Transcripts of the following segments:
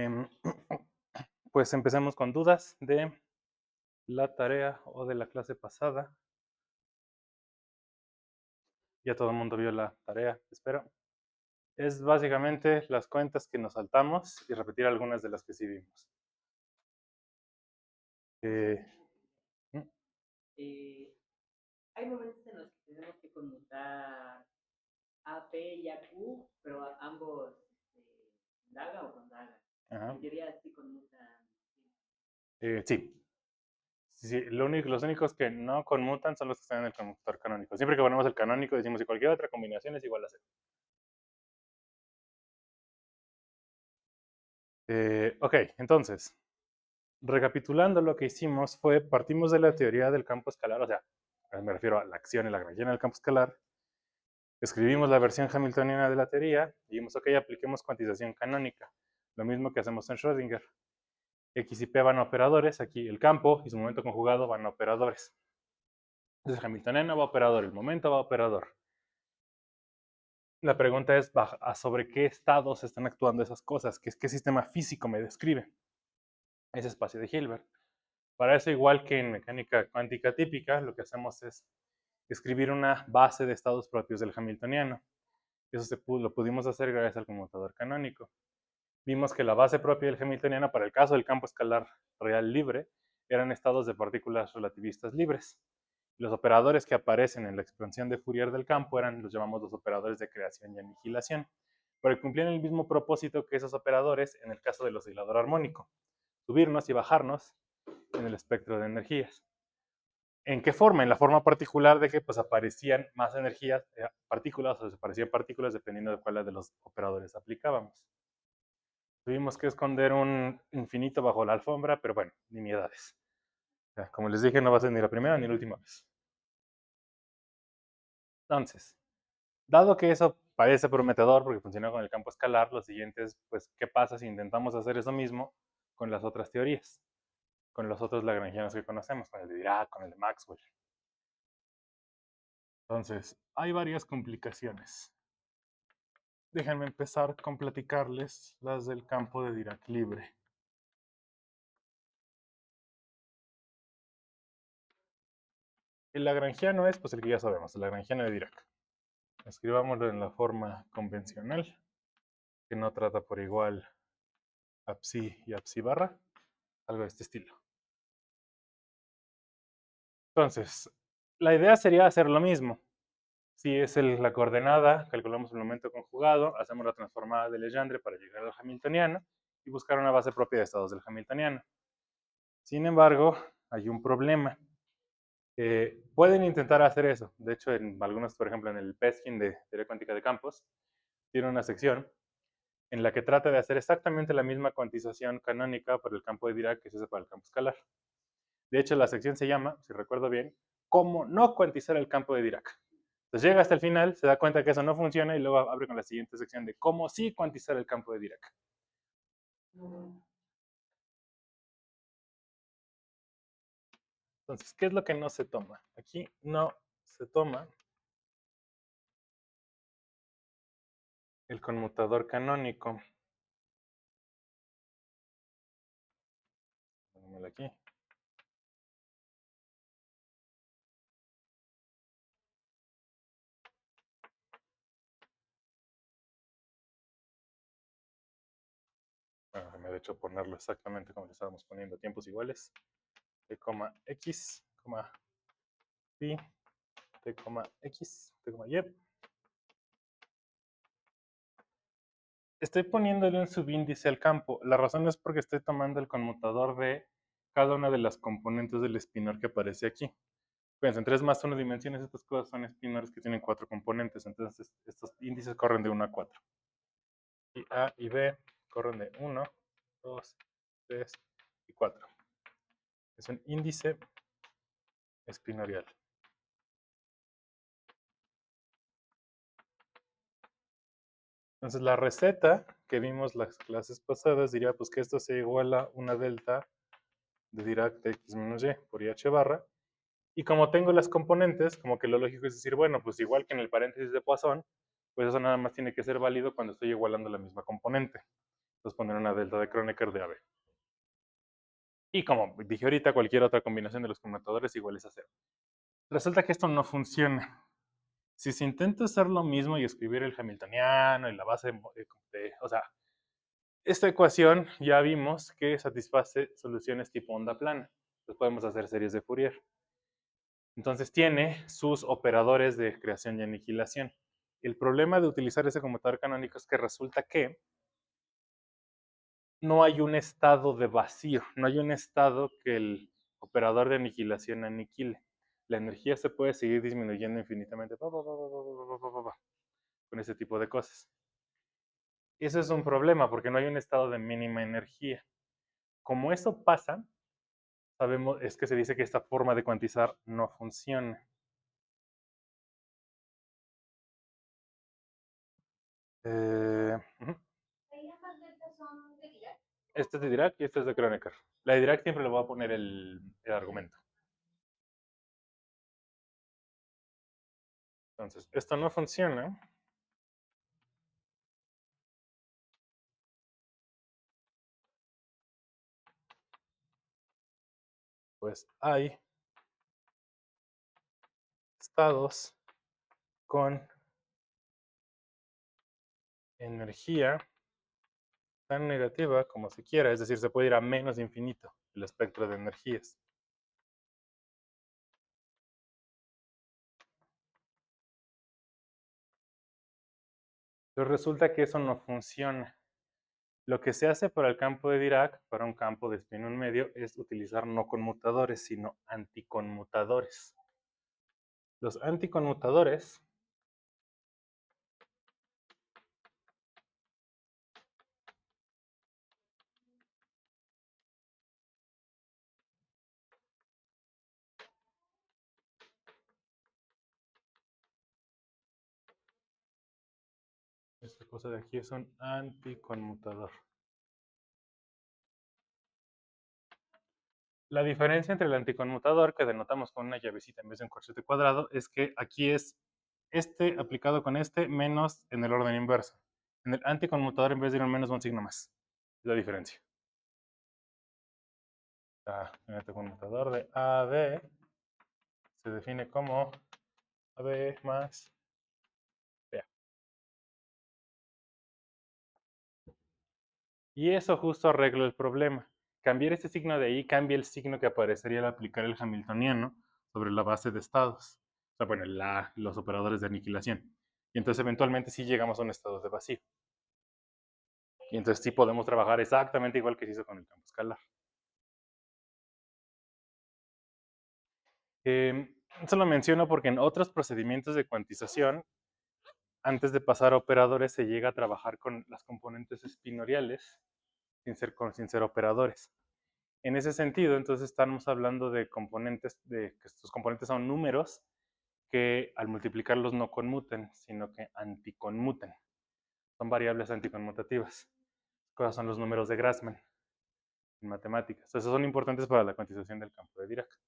Em, pues empecemos con dudas de la tarea o de la clase pasada. Ya todo el mundo vio la tarea, espero. Es básicamente las cuentas que nos saltamos y repetir algunas de las que sí vimos. Eh, mm, eh, hay momentos en los que tenemos que conmutar A, P y A, Q, pero ambos daga o con daga. ajá. En teoría sí conmutan. Sí. Sí, los únicos que no conmutan son los que están en el conmutador canónico. Siempre que ponemos el canónico decimos que cualquier otra combinación es igual a 0. Ok, entonces, recapitulando lo que hicimos fue, partimos de la teoría del campo escalar, o sea, me refiero a la acción y la lagrangiana del campo escalar. Escribimos la versión hamiltoniana de la teoría y dijimos, ok, apliquemos cuantización canónica. Lo mismo que hacemos en Schrödinger. X y P van a operadores, aquí el campo y su momento conjugado van a operadores. Entonces, hamiltoniano va a operador, el momento va a operador. La pregunta es, ¿sobre qué estados están actuando esas cosas? ¿Qué sistema físico me describe ese espacio de Hilbert? Para eso, igual que en mecánica cuántica típica, lo que hacemos es escribir una base de estados propios del hamiltoniano. Eso lo pudimos hacer gracias al conmutador canónico. Vimos que la base propia del hamiltoniano para el caso del campo escalar real libre eran estados de partículas relativistas libres. Los operadores que aparecen en la expansión de Fourier del campo los llamamos los operadores de creación y aniquilación, pero cumplían el mismo propósito que esos operadores en el caso del oscilador armónico, subirnos y bajarnos en el espectro de energías. ¿En qué forma? En la forma particular de que pues aparecían más energías, partículas, o desaparecían partículas dependiendo de cuál de los operadores aplicábamos. Tuvimos que esconder un infinito bajo la alfombra, pero bueno, nimiedades. Como les dije, no va a ser ni la primera ni la última vez. Entonces, dado que eso parece prometedor porque funciona con el campo escalar, lo siguiente es, pues, ¿qué pasa si intentamos hacer eso mismo con las otras teorías? Con los otros lagrangianos que conocemos, con el de Dirac, con el de Maxwell. Entonces, hay varias complicaciones. Déjenme empezar con platicarles las del campo de Dirac libre. El lagrangiano es, pues, el que ya sabemos, el lagrangiano de Dirac. Escribámoslo en la forma convencional, que no trata por igual a psi y a psi barra, algo de este estilo. Entonces, la idea sería hacer lo mismo. Si es la coordenada, calculamos el momento conjugado, hacemos la transformada de Legendre para llegar al hamiltoniano y buscar una base propia de estados del hamiltoniano. Sin embargo, hay un problema. Pueden intentar hacer eso. De hecho, en algunos, por ejemplo, en el Peskin de teoría cuántica de campos, tiene una sección en la que trata de hacer exactamente la misma cuantización canónica para el campo de Dirac que se hace para el campo escalar. De hecho, la sección se llama, si recuerdo bien, cómo no cuantizar el campo de Dirac. Entonces llega hasta el final, se da cuenta que eso no funciona y luego abre con la siguiente sección de cómo sí cuantizar el campo de Dirac. Entonces, ¿qué es lo que no se toma? Aquí no se toma el conmutador canónico. Póngamelo aquí. Bueno, me he hecho ponerlo exactamente como lo estábamos poniendo, tiempos iguales. T, X, pi, T, X, T, Y. Estoy poniéndole un subíndice al campo. La razón es porque estoy tomando el conmutador de cada una de las componentes del espinor que aparece aquí. Fíjense, en 3 más 1 dimensiones, estas cosas son espinores que tienen 4 componentes. Entonces, estos índices corren de 1 a 4. Y A y B corren de 1, 2, 3 y 4. Es un índice espinorial. Entonces, la receta que vimos las clases pasadas diría pues que esto se iguala a una delta de Dirac de x menos y por IH barra. Y como tengo las componentes, como que lo lógico es decir, bueno, pues igual que en el paréntesis de Poisson, pues eso nada más tiene que ser válido cuando estoy igualando la misma componente. Entonces poner una delta de Kronecker de AB. Y como dije ahorita, cualquier otra combinación de los conmutadores igual es a cero. Resulta que esto no funciona. Si se intenta hacer lo mismo y escribir el hamiltoniano y la base o sea, esta ecuación ya vimos que satisface soluciones tipo onda plana. Entonces podemos hacer series de Fourier. Entonces tiene sus operadores de creación y aniquilación. El problema de utilizar ese conmutador canónico es que resulta que no hay un estado de vacío, no hay un estado que el operador de aniquilación aniquile. La energía se puede seguir disminuyendo infinitamente con ese tipo de cosas. Eso es un problema porque no hay un estado de mínima energía. Como eso pasa, sabemos, es que se dice que esta forma de cuantizar no funciona. Uh-huh. Este es de Dirac y este es de Kronecker. La de Dirac siempre le voy a poner el argumento. Entonces, esto no funciona. Pues hay estados con energía tan negativa como se quiera, es decir, se puede ir a menos infinito el espectro de energías. Pero resulta que eso no funciona. Lo que se hace para el campo de Dirac, para un campo de espino en medio, es utilizar no conmutadores, sino anticonmutadores. Los anticonmutadores esta cosa de aquí es un anticonmutador. La diferencia entre el anticonmutador, que denotamos con una llavecita en vez de un corchete cuadrado, es que aquí es este aplicado con este menos en el orden inverso. En el anticonmutador, en vez de ir un menos, va un signo más. Es la diferencia. El anticonmutador de AB se define como AB más BA. Y eso justo arregla el problema. Cambiar este signo de ahí cambia el signo que aparecería al aplicar el hamiltoniano sobre la base de estados. O sea, bueno, los operadores de aniquilación. Y entonces eventualmente sí llegamos a un estado de vacío. Y entonces sí podemos trabajar exactamente igual que se hizo con el campo escalar. Eso lo menciono porque en otros procedimientos de cuantización, antes de pasar a operadores, se llega a trabajar con las componentes espinoriales sin ser operadores. En ese sentido, entonces estamos hablando de componentes, de que estos componentes son números que al multiplicarlos no conmuten, sino que anticonmuten. Son variables anticonmutativas. Cosas son los números de Grassmann en matemáticas. Entonces, son importantes para la cuantización del campo de Dirac.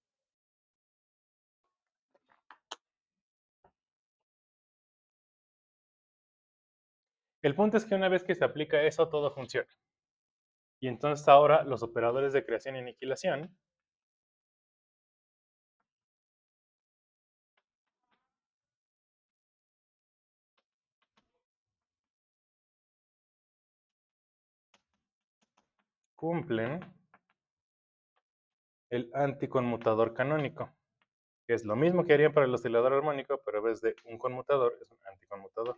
El punto es que una vez que se aplica eso, todo funciona. Y entonces ahora los operadores de creación y aniquilación cumplen el anticonmutador canónico, que es lo mismo que harían para el oscilador armónico, pero en vez de un conmutador, es un anticonmutador.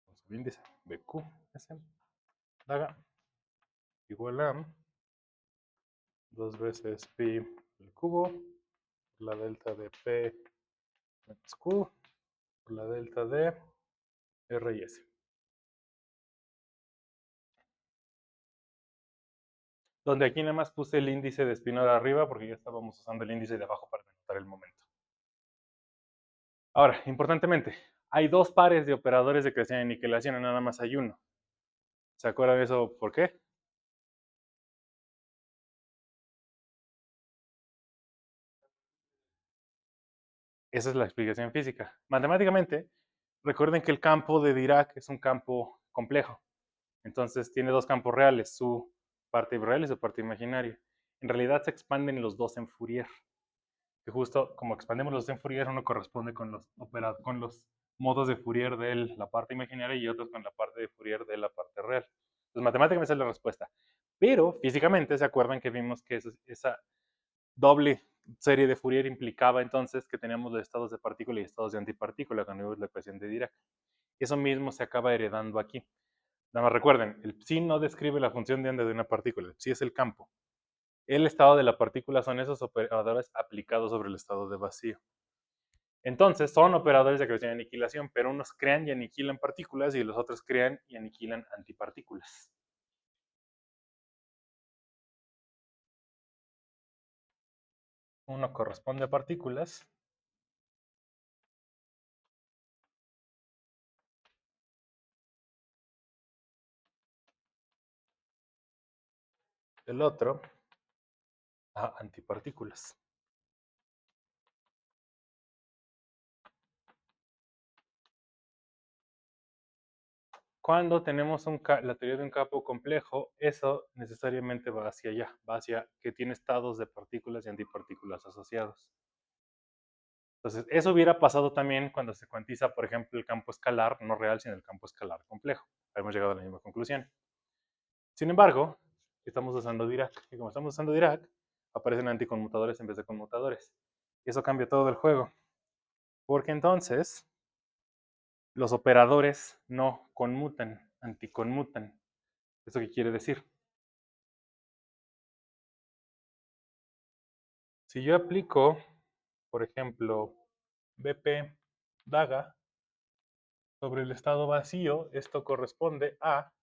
Con su índice BQS daga igual a 2 veces pi al cubo por la delta de P menos Q por la delta de R y S. Donde aquí nada más puse el índice de espinor arriba porque ya estábamos usando el índice de abajo para denotar el momento. Ahora, importantemente, hay dos pares de operadores de creación y aniquilación, nada más hay uno. ¿Se acuerdan de eso por qué? Esa es la explicación física. Matemáticamente, recuerden que el campo de Dirac es un campo complejo. Entonces tiene dos campos reales, su parte real y su parte imaginaria. En realidad se expanden los dos en Fourier. Que justo como expandemos los dos en Fourier, uno corresponde con los modos de Fourier de la parte imaginaria y otros con la parte de Fourier de la parte real. Entonces matemáticamente esa es la respuesta. Pero físicamente se acuerdan que vimos que esa doble serie de Fourier implicaba entonces que teníamos los estados de partícula y estados de antipartícula cuando vimos la ecuación de Dirac. Eso mismo se acaba heredando aquí. Nada más recuerden, el psi no describe la función de onda de una partícula, el psi es el campo. El estado de la partícula son esos operadores aplicados sobre el estado de vacío. Entonces, son operadores de creación y aniquilación, pero unos crean y aniquilan partículas y los otros crean y aniquilan antipartículas. Uno corresponde a partículas. El otro a antipartículas. Cuando tenemos la teoría de un campo complejo, eso necesariamente va hacia allá, va hacia que tiene estados de partículas y antipartículas asociados. Entonces, eso hubiera pasado también cuando se cuantiza, por ejemplo, el campo escalar, no real, sino el campo escalar complejo. Hemos llegado a la misma conclusión. Sin embargo, estamos usando Dirac, y como estamos usando Dirac, aparecen anticonmutadores en vez de conmutadores. Y eso cambia todo el juego. Porque entonces, los operadores no conmutan, anticonmutan. ¿Eso qué quiere decir? Si yo aplico, por ejemplo, BP daga sobre el estado vacío, esto corresponde a,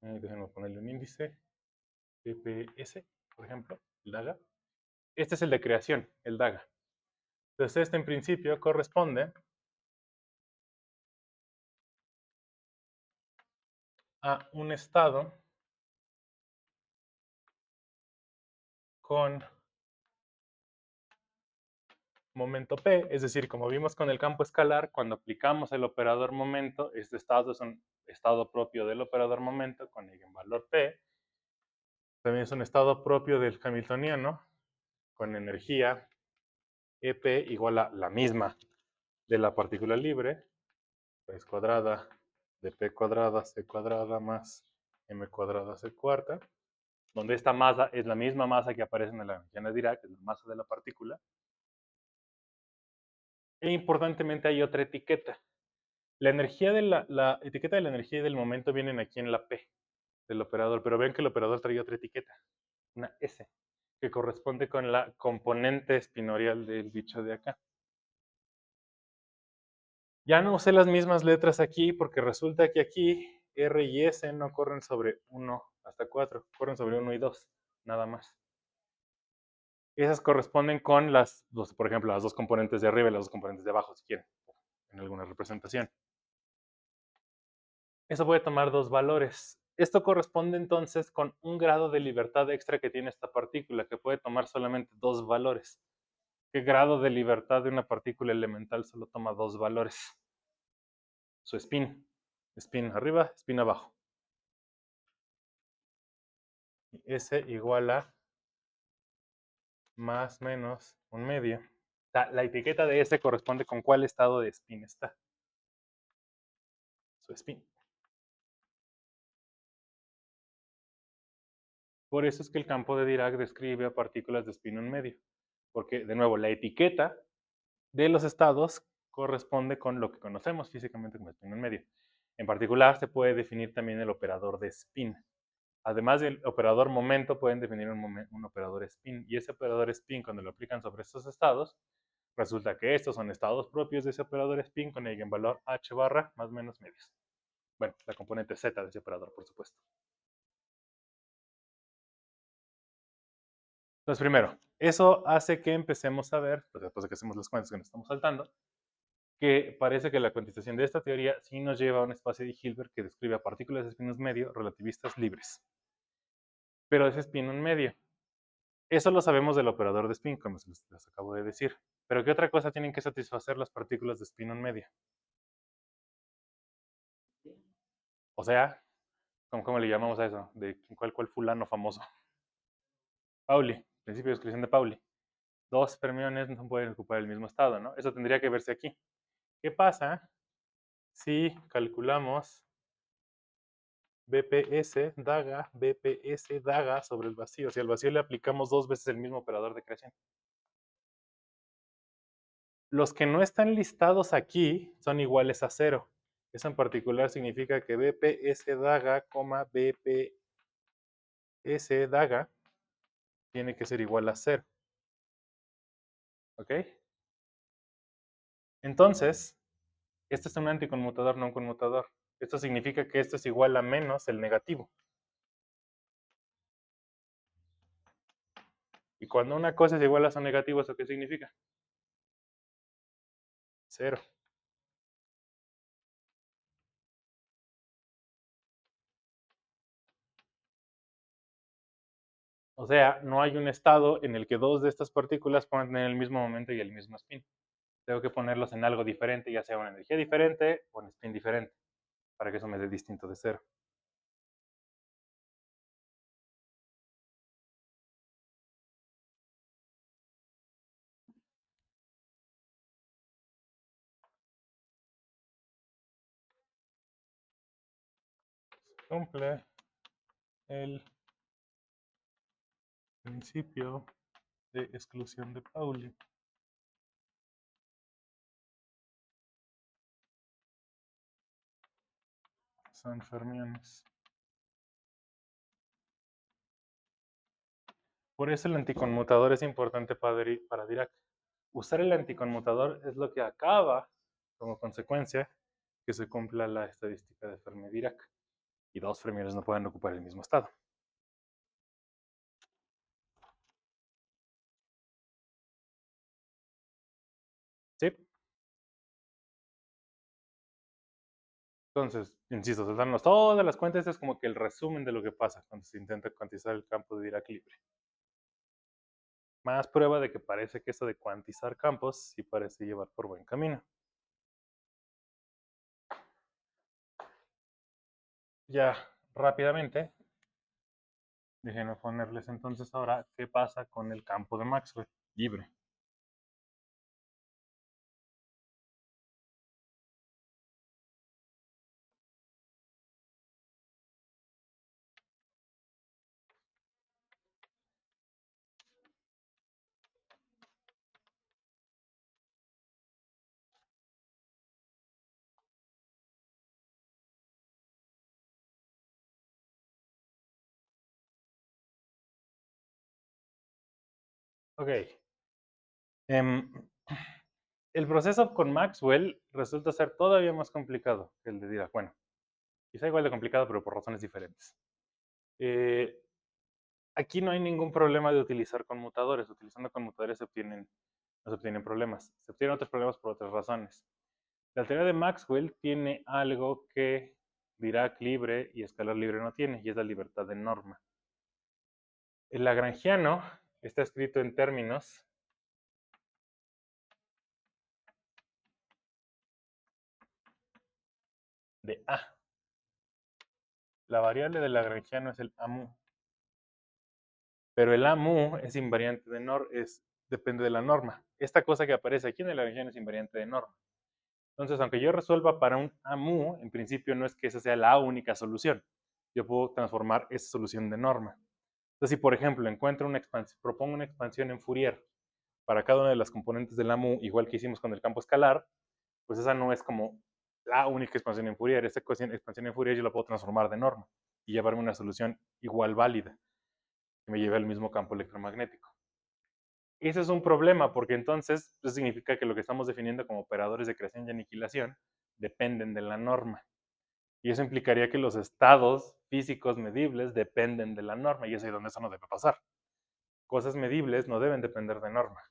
déjenme ponerle un índice, BPS, por ejemplo, el daga. Este es el de creación, el daga. Entonces, este en principio corresponde a un estado con momento P, es decir, como vimos con el campo escalar, cuando aplicamos el operador momento, este estado es un estado propio del operador momento con eigenvalor P. También es un estado propio del hamiltoniano con energía EP igual a la misma de la partícula libre, raíz cuadrada de P cuadrada C cuadrada más M cuadrada C cuarta, donde esta masa es la misma masa que aparece en la energía de Dirac, es la masa de la partícula. E importantemente hay otra etiqueta. La etiqueta de la energía y del momento vienen aquí en la P del operador, pero ven que el operador trae otra etiqueta, una S, que corresponde con la componente espinorial del bicho de acá. Ya no usé las mismas letras aquí porque resulta que aquí R y S no corren sobre 1 hasta 4, corren sobre 1 y 2, nada más. Esas corresponden con por ejemplo, las dos componentes de arriba y las dos componentes de abajo, si quieren, en alguna representación. Eso puede tomar dos valores. Esto corresponde entonces con un grado de libertad extra que tiene esta partícula, que puede tomar solamente dos valores. ¿Qué grado de libertad de una partícula elemental solo toma dos valores? Su spin. Spin arriba, spin abajo. S igual a más menos un medio. O sea, la etiqueta de S corresponde con cuál estado de spin está. Su spin. Por eso es que el campo de Dirac describe a partículas de spin un medio. Porque, de nuevo, la etiqueta de los estados corresponde con lo que conocemos físicamente como spin un medio. En particular, se puede definir también el operador de spin. Además del operador momento, pueden definir un operador spin. Y ese operador spin, cuando lo aplican sobre estos estados, resulta que estos son estados propios de ese operador spin con eigenvalor h barra más menos medios. Bueno, la componente z de ese operador, por supuesto. Entonces, primero, eso hace que empecemos a ver, pues después de que hacemos las cuentas que nos estamos saltando, que parece que la cuantización de esta teoría sí nos lleva a un espacio de Hilbert que describe a partículas de spin medio relativistas libres. Pero ese spin medio. Eso lo sabemos del operador de spin, como les acabo de decir. Pero ¿qué otra cosa tienen que satisfacer las partículas de spin-on media? Sí. O sea, ¿cómo le llamamos a eso? ¿De cuál fulano famoso? Pauli, principio de exclusión de Pauli. Dos fermiones no pueden ocupar el mismo estado, ¿no? Eso tendría que verse aquí. ¿Qué pasa si calculamos BPS daga sobre el vacío? Si al vacío le aplicamos dos veces el mismo operador de creación. Los que no están listados aquí son iguales a cero. Eso en particular significa que BPS daga, BPS daga tiene que ser igual a cero. ¿Ok? Entonces, este es un anticonmutador, no un conmutador. Esto significa que esto es igual a menos el negativo. Y cuando una cosa es igual a su negativo, ¿eso qué significa? Cero. O sea, no hay un estado en el que dos de estas partículas puedan tener el mismo momento y el mismo spin. Tengo que ponerlos en algo diferente, ya sea una energía diferente o un spin diferente, para que eso me dé distinto de cero. Cumple el principio de exclusión de Pauli. Son fermiones. Por eso el anticonmutador es importante para Dirac. Usar el anticonmutador es lo que acaba, como consecuencia, que se cumpla la estadística de Fermi-Dirac. Y dos fermiones no pueden ocupar el mismo estado. ¿Sí? Entonces, insisto, darnos todas las cuentas es como que el resumen de lo que pasa cuando se intenta cuantizar el campo de Dirac libre. Más prueba de que parece que eso de cuantizar campos sí parece llevar por buen camino. Ya rápidamente, déjenme ponerles entonces ahora qué pasa con el campo de Maxwell libre. Ok. Em, el proceso con Maxwell resulta ser todavía más complicado que el de Dirac. Bueno, quizá igual de complicado, pero por razones diferentes. Eh, aquí no hay ningún problema de utilizar conmutadores. Utilizando conmutadores no se obtienen problemas. Se obtienen otros problemas por otras razones. La teoría de Maxwell tiene algo que Dirac libre y escalar libre no tiene, y es la libertad de norma. El lagrangiano está escrito en términos de A. La variable del lagrangiano es el AMU. Pero el AMU es invariante de depende de la norma. Esta cosa que aparece aquí en el lagrangiano es invariante de norma. Entonces, aunque yo resuelva para un AMU, en principio no es que esa sea la única solución. Yo puedo transformar esa solución de norma. Entonces, si por ejemplo propongo una expansión en Fourier para cada una de las componentes del AMU, igual que hicimos con el campo escalar, pues esa no es como la única expansión en Fourier. Esta expansión en Fourier yo la puedo transformar de norma y llevarme una solución igual válida, que me lleve al mismo campo electromagnético. Ese es un problema porque entonces eso significa que lo que estamos definiendo como operadores de creación y aniquilación dependen de la norma. Y eso implicaría que los estados físicos medibles dependen de la norma y es ahí donde eso no debe pasar. Cosas medibles no deben depender de norma.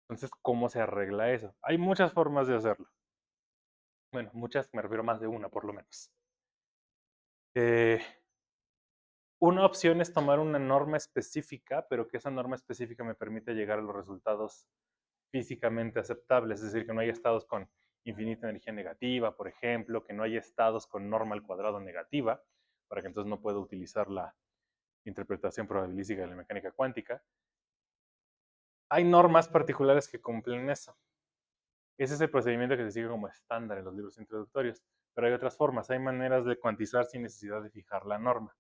Entonces, ¿cómo se arregla eso? Hay muchas formas de hacerlo. Bueno, muchas, me refiero a más de una por lo menos. Una opción es tomar una norma específica, pero que esa norma específica me permite llegar a los resultados físicamente aceptables, es decir, que no haya estados con infinita energía negativa, por ejemplo, que no haya estados con norma al cuadrado negativa, para que entonces no pueda utilizar la interpretación probabilística de la mecánica cuántica. Hay normas particulares que cumplen eso. Ese es el procedimiento que se sigue como estándar en los libros introductorios, pero hay otras formas, hay maneras de cuantizar sin necesidad de fijar la norma.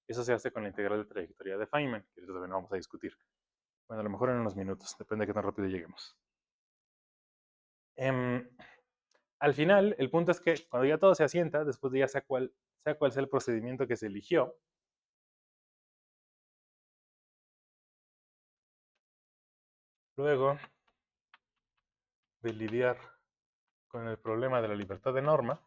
Eso se hace con la integral de trayectoria de Feynman, que también vamos a discutir. Bueno, a lo mejor en unos minutos, depende de qué tan rápido lleguemos. Al final, el punto es que cuando ya todo se asienta, después de ya sea cual sea el procedimiento que se eligió, luego de lidiar con el problema de la libertad de norma,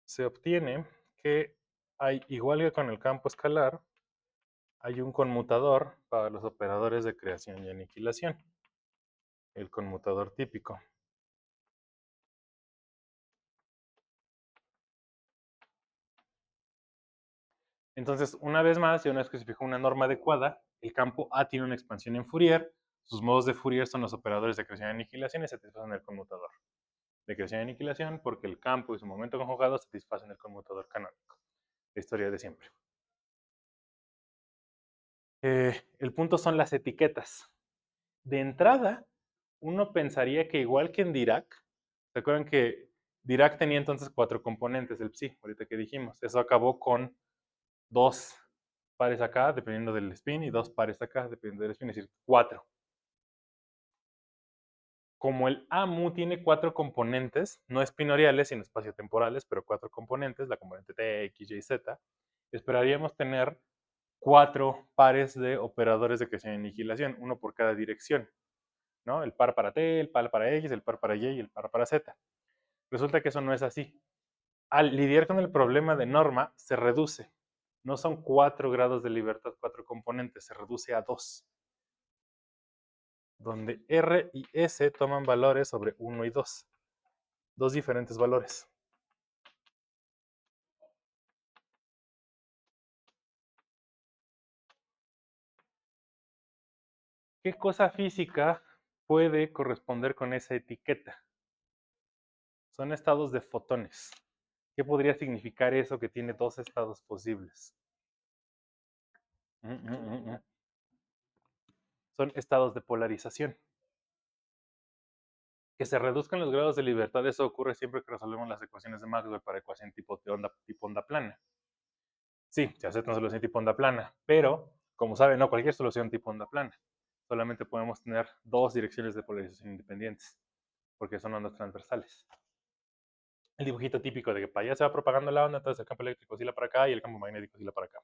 se obtiene que hay, igual que con el campo escalar, hay un conmutador para los operadores de creación y aniquilación, el conmutador típico. Entonces, una vez más, y una vez que se fijó una norma adecuada, el campo A tiene una expansión en Fourier, sus modos de Fourier son los operadores de creación y aniquilación y se satisfacen el conmutador de creación y aniquilación porque el campo y su momento conjugado satisfacen el conmutador canónico. La historia de siempre. El punto son las etiquetas. De entrada, uno pensaría que igual que en Dirac, ¿se acuerdan que Dirac tenía entonces 4 componentes del psi, ahorita que dijimos? Eso acabó con 2 pares acá, dependiendo del spin, y 2 pares acá, dependiendo del spin, es decir, 4. Como el AMU tiene 4 componentes, no espinoriales, sino espaciotemporales, pero 4 componentes, la componente T, X, Y, Z, esperaríamos tener 4 pares de operadores de creación y aniquilación, uno por cada dirección, ¿no? El par para T, el par para X, el par para Y y el par para Z. Resulta que eso no es así. Al lidiar con el problema de norma, se reduce. No son 4 grados de libertad, 4 componentes, se reduce a 2. Donde R y S toman valores sobre 1 y 2. 2 diferentes valores. ¿Qué cosa física puede corresponder con esa etiqueta? Son estados de fotones. ¿Qué podría significar eso que tiene 2 estados posibles? Son estados de polarización. Que se reduzcan los grados de libertad, eso ocurre siempre que resolvemos las ecuaciones de Maxwell para ecuación tipo onda plana. Sí, se acepta una solución tipo onda plana, pero, como saben, no cualquier solución tipo onda plana. Solamente podemos tener 2 direcciones de polarización independientes, porque son ondas transversales. El dibujito típico de que para allá se va propagando la onda, entonces el campo eléctrico oscila para acá y el campo magnético oscila para acá.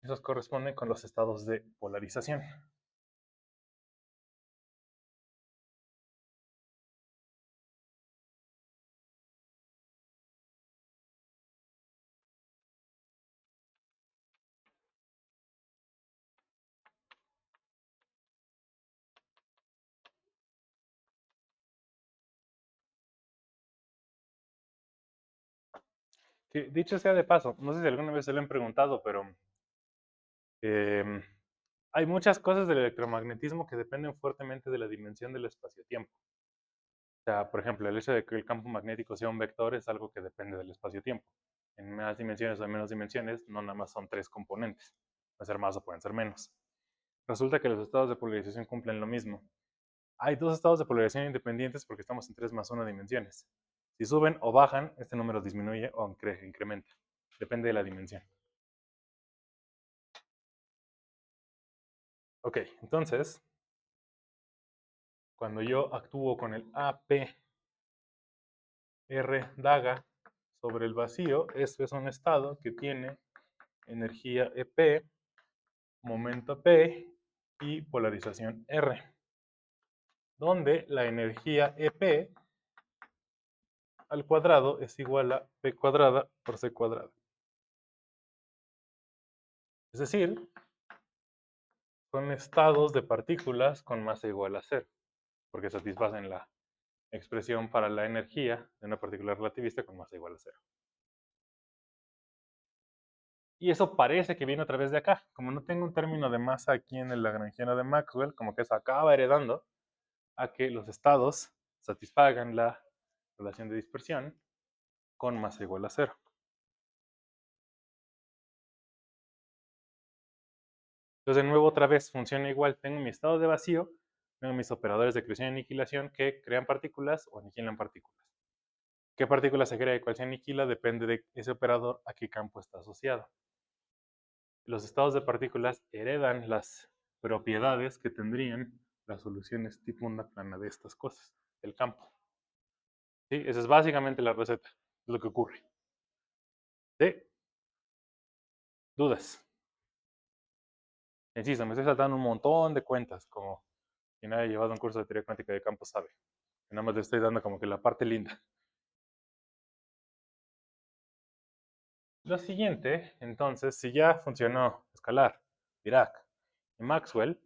Esos corresponden con los estados de polarización. Que, dicho sea de paso, no sé si alguna vez se lo han preguntado, pero hay muchas cosas del electromagnetismo que dependen fuertemente de la dimensión del espacio-tiempo. O sea, por ejemplo, el hecho de que el campo magnético sea un vector es algo que depende del espacio-tiempo. En más dimensiones o en menos dimensiones, no nada más son 3 componentes. Pueden ser más o pueden ser menos. Resulta que los estados de polarización cumplen lo mismo. Hay 2 estados de polarización independientes porque estamos en 3 más 1 dimensiones. Si suben o bajan, este número disminuye o incrementa. Depende de la dimensión. Ok, entonces, cuando yo actúo con el AP R daga sobre el vacío, este es un estado que tiene energía EP, momento P y polarización R, donde la energía EP al cuadrado es igual a P cuadrada por C cuadrada. Es decir, Son estados de partículas con masa igual a cero, porque satisfacen la expresión para la energía de una partícula relativista con masa igual a cero. Y eso parece que viene otra vez de acá. Como no tengo un término de masa aquí en el lagrangiano de Maxwell, como que eso acaba heredando a que los estados satisfagan la relación de dispersión con masa igual a cero. Entonces, de nuevo, otra vez funciona igual. Tengo mi estado de vacío, tengo mis operadores de creación y aniquilación que crean partículas o aniquilan partículas. ¿Qué partícula se crea y cuál se aniquila? Depende de ese operador a qué campo está asociado. Los estados de partículas heredan las propiedades que tendrían las soluciones tipo onda plana de estas cosas, del campo. ¿Sí? Esa es básicamente la receta, es lo que ocurre. ¿Sí? ¿Dudas? Insisto, me estoy saltando un montón de cuentas, como quien haya llevado un curso de teoría cuántica de campo sabe. Nada más le estoy dando como que la parte linda. Lo siguiente, entonces, si ya funcionó escalar, Dirac y Maxwell,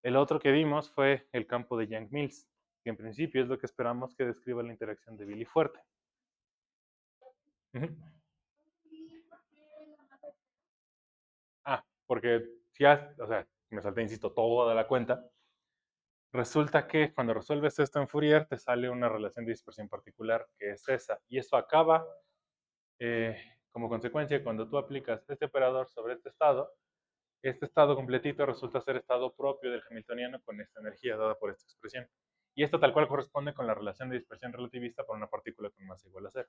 el otro que vimos fue el campo de Young-Mills, que en principio es lo que esperamos que describa la interacción de Billy Fuerte. Uh -huh. Porque ya, o sea, me salté, insisto, toda la cuenta. Resulta que cuando resuelves esto en Fourier te sale una relación de dispersión particular que es esa. Y eso acaba como consecuencia cuando tú aplicas este operador sobre este estado completito resulta ser estado propio del hamiltoniano con esta energía dada por esta expresión. Y esto tal cual corresponde con la relación de dispersión relativista para una partícula con masa igual a cero.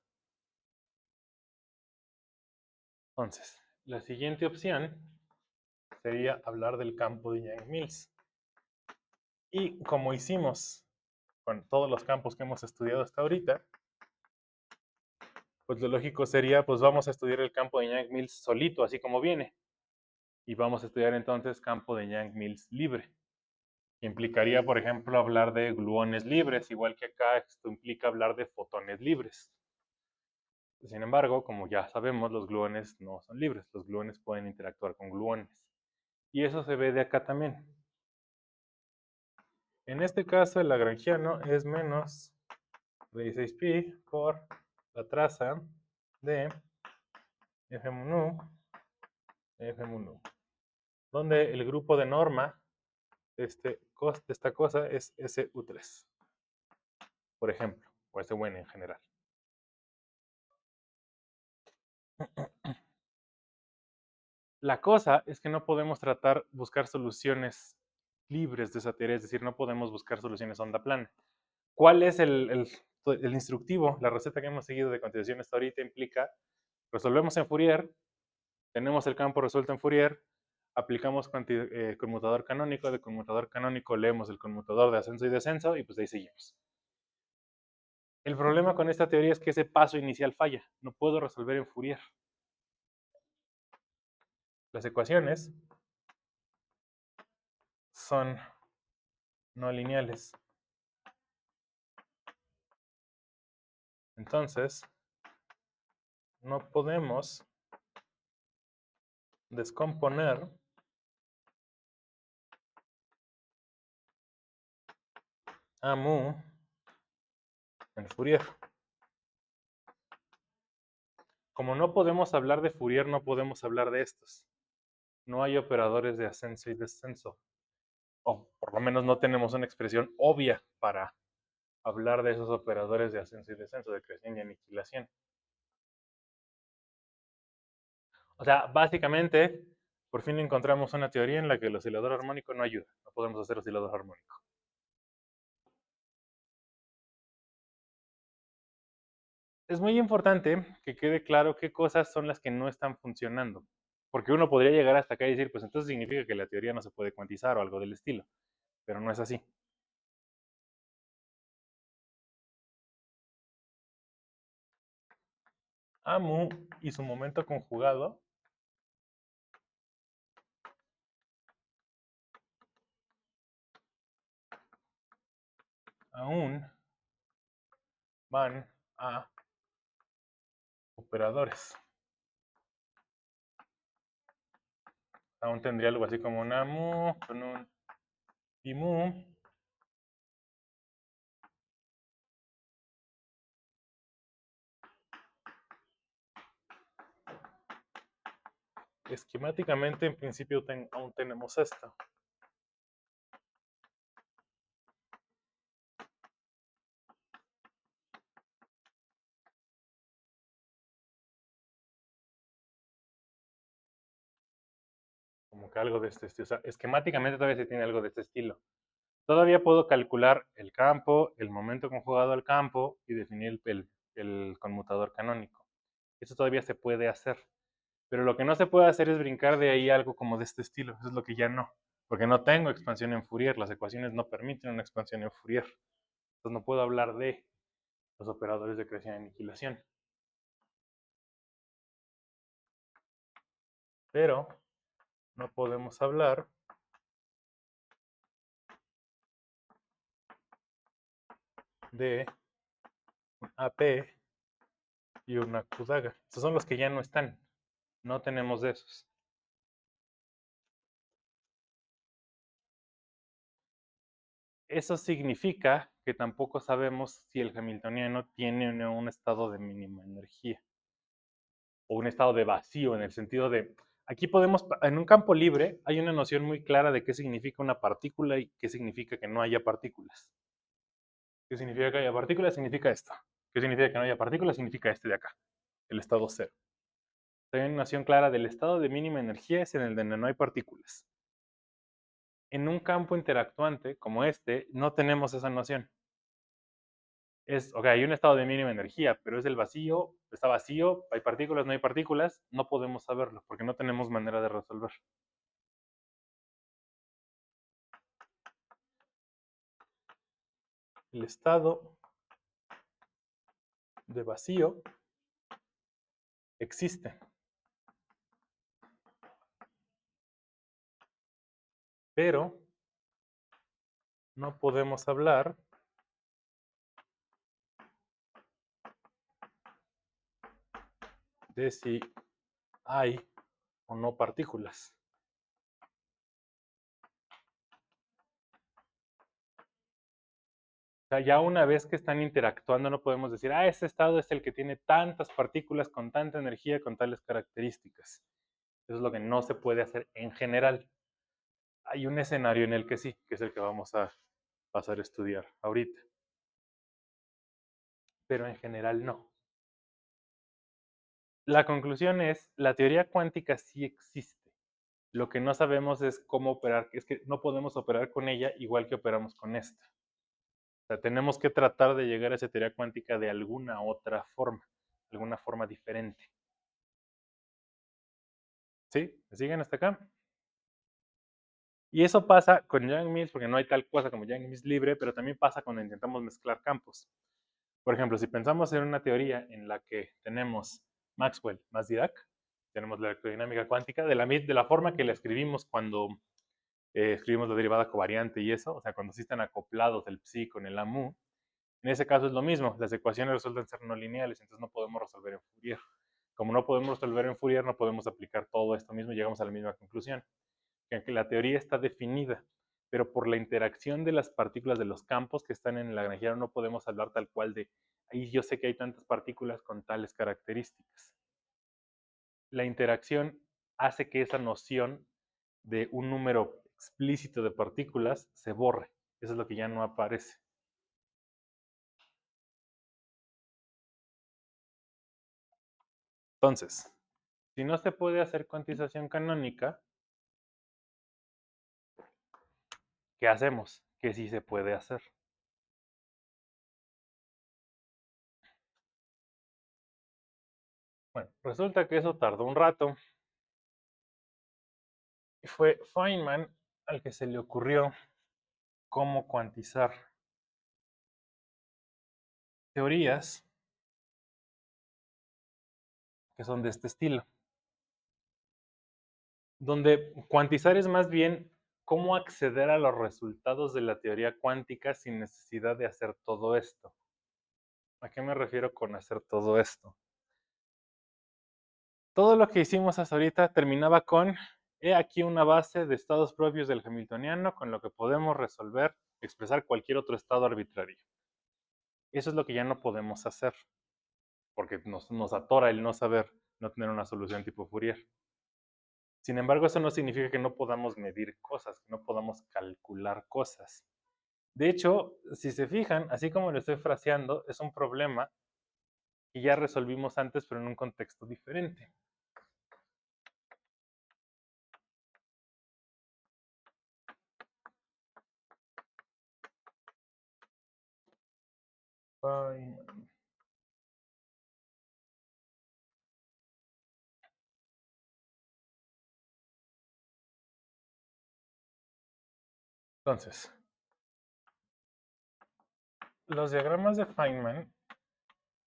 Entonces, la siguiente opción sería hablar del campo de Yang-Mills. Y como hicimos con todos los campos que hemos estudiado hasta ahorita, pues lo lógico sería, pues vamos a estudiar el campo de Yang-Mills solito, así como viene. Y vamos a estudiar entonces campo de Yang-Mills libre. Implicaría, por ejemplo, hablar de gluones libres, igual que acá esto implica hablar de fotones libres. Sin embargo, como ya sabemos, los gluones no son libres. Los gluones pueden interactuar con gluones. Y eso se ve de acá también. En este caso, el lagrangiano es menos 16pi por la traza de F1U, F1U, donde el grupo de norma de esta cosa es SU3, por ejemplo, o SUN en general. La cosa es que no podemos buscar soluciones libres de esa teoría, es decir, no podemos buscar soluciones onda plana. ¿Cuál es el instructivo? La receta que hemos seguido de continuación hasta ahorita implica, resolvemos en Fourier, tenemos el campo resuelto en Fourier, aplicamos conmutador canónico, de conmutador canónico leemos el conmutador de ascenso y descenso y pues ahí seguimos. El problema con esta teoría es que ese paso inicial falla, no puedo resolver en Fourier. Las ecuaciones son no lineales. Entonces, no podemos descomponer a mu en Fourier. Como no podemos hablar de Fourier, no podemos hablar de estos. No hay operadores de ascenso y descenso. O por lo menos no tenemos una expresión obvia para hablar de esos operadores de ascenso y descenso, de creación y aniquilación. O sea, básicamente, por fin encontramos una teoría en la que el oscilador armónico no ayuda. No podemos hacer oscilador armónico. Es muy importante que quede claro qué cosas son las que no están funcionando. Porque uno podría llegar hasta acá y decir, pues entonces significa que la teoría no se puede cuantizar o algo del estilo. Pero no es así. Amu y su momento conjugado aún van a operadores. aún tendría algo así como una mu con un y mu. Esquemáticamente, en principio, aún tenemos esto. Como que algo de este estilo. O sea, esquemáticamente todavía se tiene algo de este estilo. Todavía puedo calcular el campo, el momento conjugado al campo y definir el conmutador canónico. Eso todavía se puede hacer. Pero lo que no se puede hacer es brincar de ahí algo como de este estilo. Eso es lo que ya no. Porque no tengo expansión en Fourier. Las ecuaciones no permiten una expansión en Fourier. Entonces no puedo hablar de los operadores de creación y aniquilación. Pero no podemos hablar de un AP y una Kudaga. Estos son los que ya no están. No tenemos de esos. Eso significa que tampoco sabemos si el hamiltoniano tiene o no un estado de mínima energía o un estado de vacío en el sentido de, aquí podemos, en un campo libre hay una noción muy clara de qué significa una partícula y qué significa que no haya partículas. ¿Qué significa que haya partículas? Significa esto. ¿Qué significa que no haya partículas? Significa este de acá, el estado cero. Hay una noción clara del estado de mínima energía es en el donde no hay partículas. En un campo interactuante como este, no tenemos esa noción. Ok, hay un estado de mínima energía, pero es el vacío, está vacío, hay partículas, no hay partículas, no podemos saberlo porque no tenemos manera de resolver. El estado de vacío existe, pero no podemos hablar de si hay o no partículas. O sea, ya una vez que están interactuando no podemos decir, ese estado es el que tiene tantas partículas con tanta energía, con tales características. Eso es lo que no se puede hacer en general. Hay un escenario en el que sí, que es el que vamos a pasar a estudiar ahorita. Pero en general no. La conclusión es, la teoría cuántica sí existe. Lo que no sabemos es cómo operar, es que no podemos operar con ella igual que operamos con esta. O sea, tenemos que tratar de llegar a esa teoría cuántica de alguna otra forma, alguna forma diferente. ¿Sí? ¿Me siguen hasta acá? Y eso pasa con Yang-Mills, porque no hay tal cosa como Yang-Mills libre, pero también pasa cuando intentamos mezclar campos. Por ejemplo, si pensamos en una teoría en la que tenemos Maxwell más Dirac, tenemos la electrodinámica cuántica, de la forma que la escribimos cuando escribimos la derivada covariante y eso, o sea, cuando sí están acoplados el psi con el amu, en ese caso es lo mismo, las ecuaciones resultan ser no lineales, entonces no podemos resolver en Fourier. Como no podemos resolver en Fourier, no podemos aplicar todo esto mismo y llegamos a la misma conclusión, que la teoría está definida, pero por la interacción de las partículas de los campos que están en el Lagrangiano no podemos hablar tal cual de, ahí yo sé que hay tantas partículas con tales características. La interacción hace que esa noción de un número explícito de partículas se borre. Eso es lo que ya no aparece. Entonces, si no se puede hacer cuantización canónica, ¿qué hacemos? Que sí se puede hacer. Bueno, resulta que eso tardó un rato. Y fue Feynman al que se le ocurrió cómo cuantizar teorías que son de este estilo. Donde cuantizar es más bien cómo acceder a los resultados de la teoría cuántica sin necesidad de hacer todo esto. ¿A qué me refiero con hacer todo esto? Todo lo que hicimos hasta ahorita terminaba con He aquí una base de estados propios del hamiltoniano con lo que podemos resolver, expresar cualquier otro estado arbitrario. Eso es lo que ya no podemos hacer, porque nos atora el no saber, no tener una solución tipo Fourier. Sin embargo, eso no significa que no podamos medir cosas, que no podamos calcular cosas. De hecho, si se fijan, así como lo estoy fraseando, es un problema que ya resolvimos antes, pero en un contexto diferente. Entonces, los diagramas de Feynman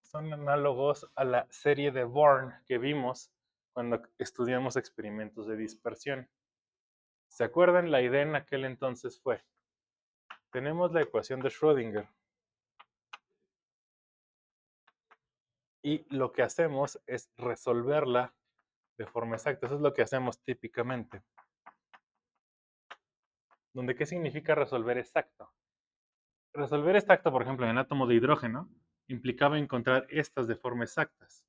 son análogos a la serie de Born que vimos cuando estudiamos experimentos de dispersión. ¿Se acuerdan? La idea en aquel entonces fue, tenemos la ecuación de Schrödinger y lo que hacemos es resolverla de forma exacta. Eso es lo que hacemos típicamente. ¿Donde qué significa resolver exacto? Resolver exacto, por ejemplo, en el átomo de hidrógeno, implicaba encontrar estas de forma exactas.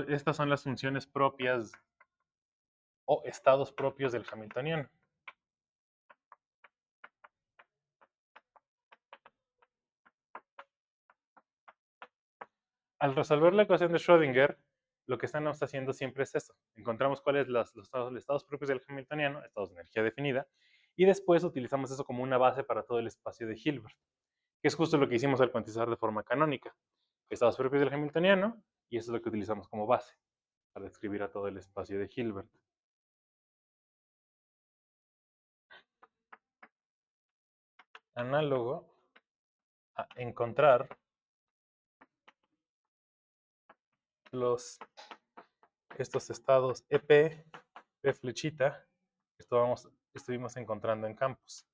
Estas son las funciones propias o estados propios del hamiltoniano. Al resolver la ecuación de Schrödinger, lo que estamos haciendo siempre es eso. Encontramos cuáles son los estados propios del hamiltoniano, estados de energía definida, y después utilizamos eso como una base para todo el espacio de Hilbert, que es justo lo que hicimos al cuantizar de forma canónica. Estados propios del hamiltoniano, y eso es lo que utilizamos como base para describir a todo el espacio de Hilbert. Análogo a encontrar estos estados EP, P flechita, que estuvimos encontrando en campos.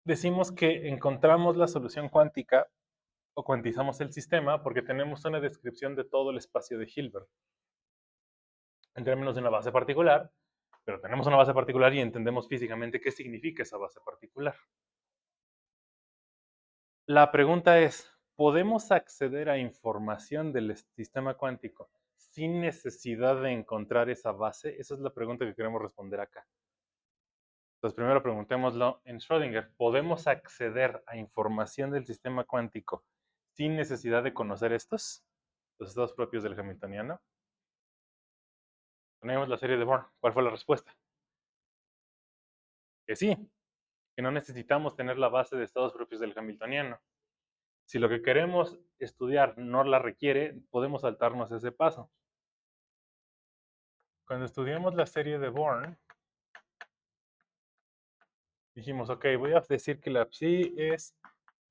Decimos que encontramos la solución cuántica o cuantizamos el sistema porque tenemos una descripción de todo el espacio de Hilbert en términos de una base particular, pero tenemos una base particular y entendemos físicamente qué significa esa base particular. La pregunta es, ¿podemos acceder a información del sistema cuántico sin necesidad de encontrar esa base? Esa es la pregunta que queremos responder acá. Entonces, primero preguntémoslo en Schrödinger. ¿Podemos acceder a información del sistema cuántico sin necesidad de conocer estos? Los estados propios del hamiltoniano. Tenemos la serie de Born. ¿Cuál fue la respuesta? Que sí, que no necesitamos tener la base de estados propios del hamiltoniano. Si lo que queremos estudiar no la requiere, podemos saltarnos ese paso. Cuando estudiamos la serie de Born, dijimos, ok, voy a decir que la psi es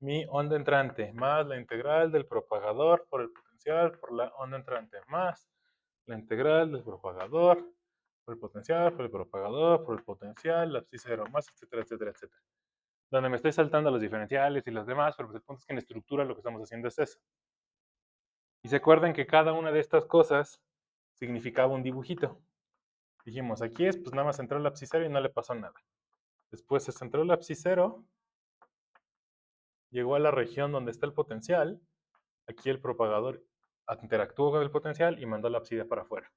mi onda entrante más la integral del propagador por el potencial por la onda entrante más la integral del propagador por el potencial por el propagador por el potencial, la psi cero más, etcétera, etcétera, etcétera. Donde me estoy saltando los diferenciales y los demás, pero pues el punto es que en estructura lo que estamos haciendo es eso. Y se acuerdan que cada una de estas cosas significaba un dibujito. Dijimos, aquí es, pues nada más entró el abscisero y no le pasó nada. Después se centró el abscisero, llegó a la región donde está el potencial. Aquí el propagador interactuó con el potencial y mandó la abscida para afuera.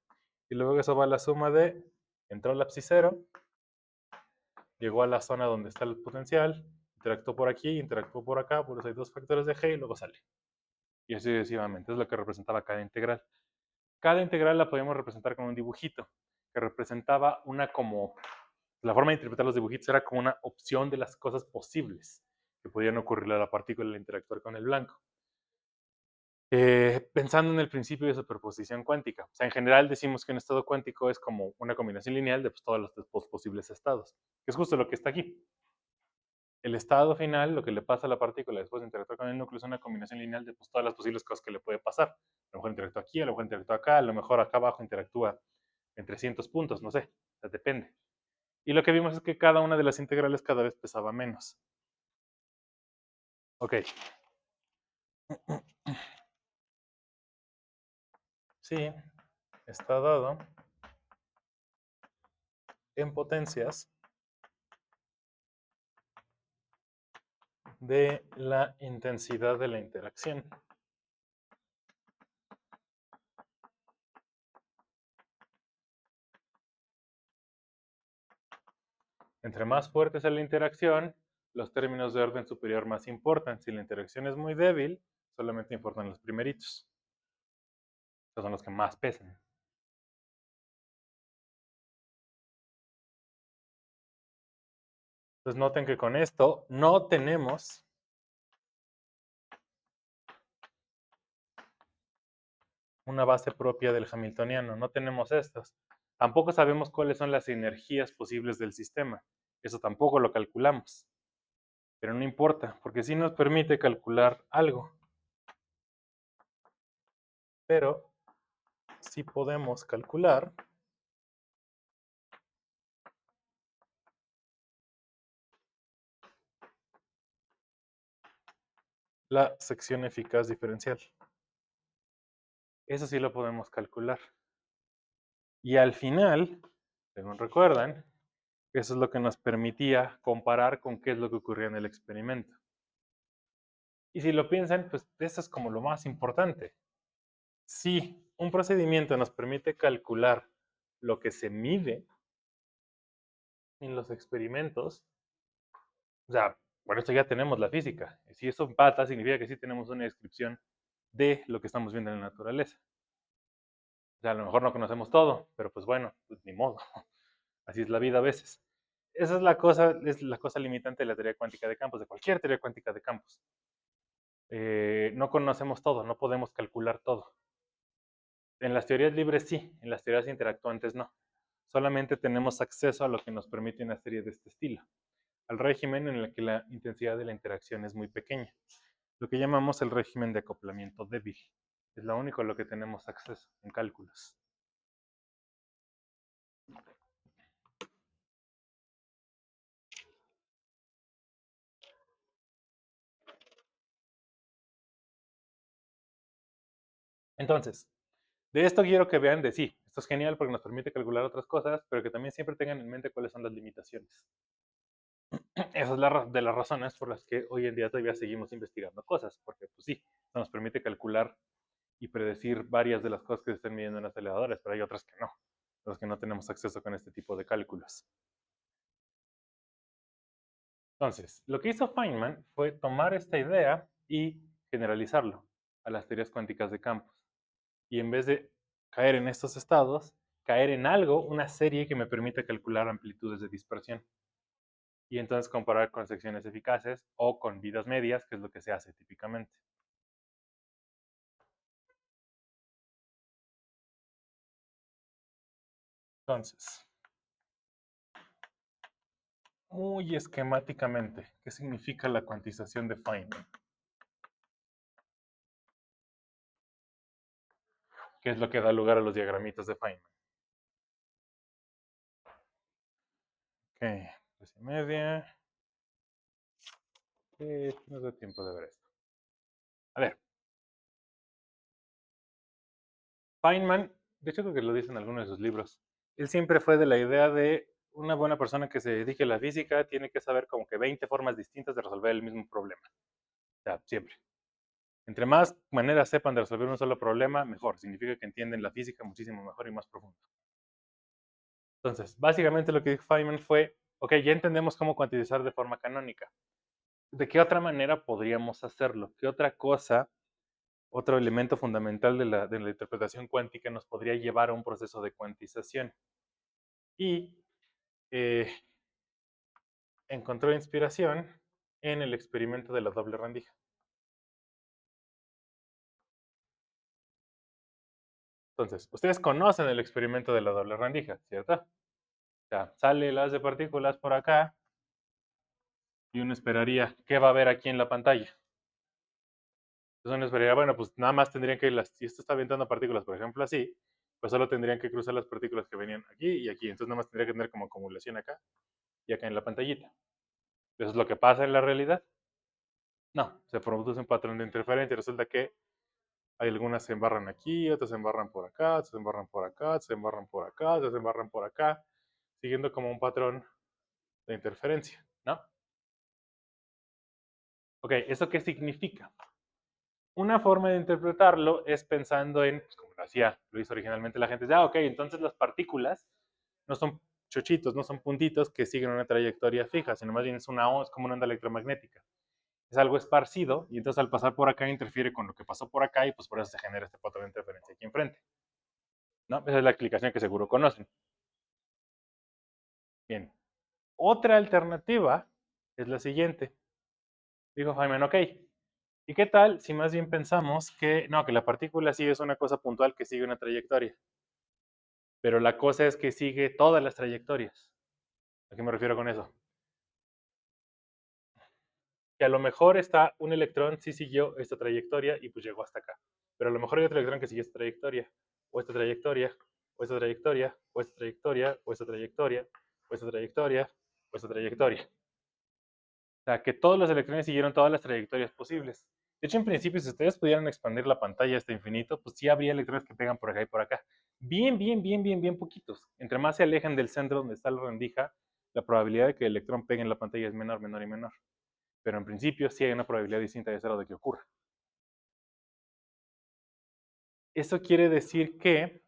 Y luego eso va a la suma de, entró el abscisero, llegó a la zona donde está el potencial, interactuó por aquí, interactuó por acá, por eso hay dos factores de G y luego sale. Y así sucesivamente, es lo que representaba cada integral. Cada integral la podíamos representar con un dibujito, que representaba una como, la forma de interpretar los dibujitos era como una opción de las cosas posibles que podían ocurrirle a la partícula al interactuar con el blanco. Pensando en el principio de superposición cuántica. O sea, en general decimos que un estado cuántico es como una combinación lineal de pues, todos los posibles estados, que es justo lo que está aquí. El estado final, lo que le pasa a la partícula después de interactuar con el núcleo, es una combinación lineal de pues, todas las posibles cosas que le puede pasar. A lo mejor interactúa aquí, a lo mejor interactúa acá, a lo mejor acá abajo interactúa en 300 puntos, no sé, o sea, depende. Y lo que vimos es que cada una de las integrales cada vez pesaba menos. Ok. si está dado en potencias de la intensidad de la interacción. Entre más fuerte sea la interacción, los términos de orden superior más importan. Si la interacción es muy débil, solamente importan los primeritos. Estos son los que más pesan. Entonces noten que con esto no tenemos una base propia del hamiltoniano, no tenemos estos. Tampoco sabemos cuáles son las energías posibles del sistema. Eso tampoco lo calculamos. Pero no importa, porque sí nos permite calcular algo. Pero sí podemos calcular la sección eficaz diferencial. Eso sí lo podemos calcular. Y al final, según recuerdan, eso es lo que nos permitía comparar con qué es lo que ocurría en el experimento. Y si lo piensan, pues eso es como lo más importante. Si un procedimiento nos permite calcular lo que se mide en los experimentos, o sea, por eso ya tenemos la física. Si eso empata, significa que sí tenemos una descripción de lo que estamos viendo en la naturaleza. O sea, a lo mejor no conocemos todo, pero pues bueno, pues ni modo. Así es la vida a veces. Esa es la cosa limitante de la teoría cuántica de campos, de cualquier teoría cuántica de campos. No conocemos todo, no podemos calcular todo. En las teorías libres sí, en las teorías interactuantes no. Solamente tenemos acceso a lo que nos permite una serie de este estilo, al régimen en el que la intensidad de la interacción es muy pequeña, lo que llamamos el régimen de acoplamiento débil. Es lo único a lo que tenemos acceso en cálculos. Entonces, de esto quiero que vean de sí, esto es genial porque nos permite calcular otras cosas, pero que también siempre tengan en mente cuáles son las limitaciones. Esa es de las razones por las que hoy en día todavía seguimos investigando cosas, porque pues sí, nos permite calcular y predecir varias de las cosas que se están midiendo en aceleradores, pero hay otras que no, las que no tenemos acceso con este tipo de cálculos. Entonces, lo que hizo Feynman fue tomar esta idea y generalizarlo a las teorías cuánticas de campos. Y en vez de caer en estos estados, caer en algo, una serie que me permita calcular amplitudes de dispersión. Y entonces comparar con secciones eficaces o con vidas medias, que es lo que se hace típicamente. Entonces, muy esquemáticamente, ¿qué significa la cuantización de Feynman? ¿Qué es lo que da lugar a los diagramitas de Feynman? Ok, 3:30. No da tiempo de ver esto. A ver, Feynman, de hecho creo que lo dice en alguno de sus libros, él siempre fue de la idea de una buena persona que se dedique a la física tiene que saber como que 20 formas distintas de resolver el mismo problema. O sea, siempre. Entre más maneras sepan de resolver un solo problema, mejor. Significa que entienden la física muchísimo mejor y más profundo. Entonces, básicamente lo que dijo Feynman fue, ok, ya entendemos cómo cuantizar de forma canónica. ¿De qué otra manera podríamos hacerlo? ¿Qué otra cosa, otro elemento fundamental de la interpretación cuántica nos podría llevar a un proceso de cuantización? Y eh, encontró inspiración en el experimento de la doble rendija. Entonces, ustedes conocen el experimento de la doble rendija, ¿cierto? O sea, sale el haz de partículas por acá y uno esperaría, ¿qué va a haber aquí en la pantalla? Entonces uno esperaría, bueno, pues nada más tendrían que, si esto está aventando partículas, por ejemplo, así, pues solo tendrían que cruzar las partículas que venían aquí y aquí. Entonces nada más tendría que tener como acumulación acá y acá en la pantallita. ¿Eso es lo que pasa en la realidad? No, se produce un patrón de interferencia. Resulta que Hay algunas se embarran aquí, otras se embarran por acá, otras se embarran por acá, otras se embarran por acá, otras se embarran por acá, siguiendo como un patrón de interferencia, ¿no? Ok, ¿eso qué significa? Una forma de interpretarlo es pensando en, pues, como lo hizo originalmente la gente, ok, entonces las partículas no son chochitos, no son puntitos que siguen una trayectoria fija, sino más bien es es como una onda electromagnética. Es algo esparcido y entonces al pasar por acá interfiere con lo que pasó por acá y pues por eso se genera este patrón de interferencia aquí enfrente, ¿no? Esa es la explicación que seguro conocen. Bien. Otra alternativa es la siguiente. Dijo Feynman, ok, ¿y qué tal si más bien pensamos que no, que la partícula sí es una cosa puntual que sigue una trayectoria? Pero la cosa es que sigue todas las trayectorias. ¿A qué me refiero con eso? Que a lo mejor está un electrón sí siguió esta trayectoria y pues llegó hasta acá. Pero a lo mejor hay otro electrón que siguió esta trayectoria, o esta trayectoria, o esta trayectoria, o esta trayectoria, o esta trayectoria, o esta trayectoria, o esta trayectoria. O sea, que todos los electrones siguieron todas las trayectorias posibles. De hecho, en principio, si ustedes pudieran expandir la pantalla hasta infinito, pues sí habría electrones que pegan por acá y por acá. Bien poquitos. Entre más se alejan del centro donde está la rendija, la probabilidad de que el electrón pegue en la pantalla es menor, menor y menor. Pero en principio sí hay una probabilidad distinta de cero de que ocurra. Eso quiere decir que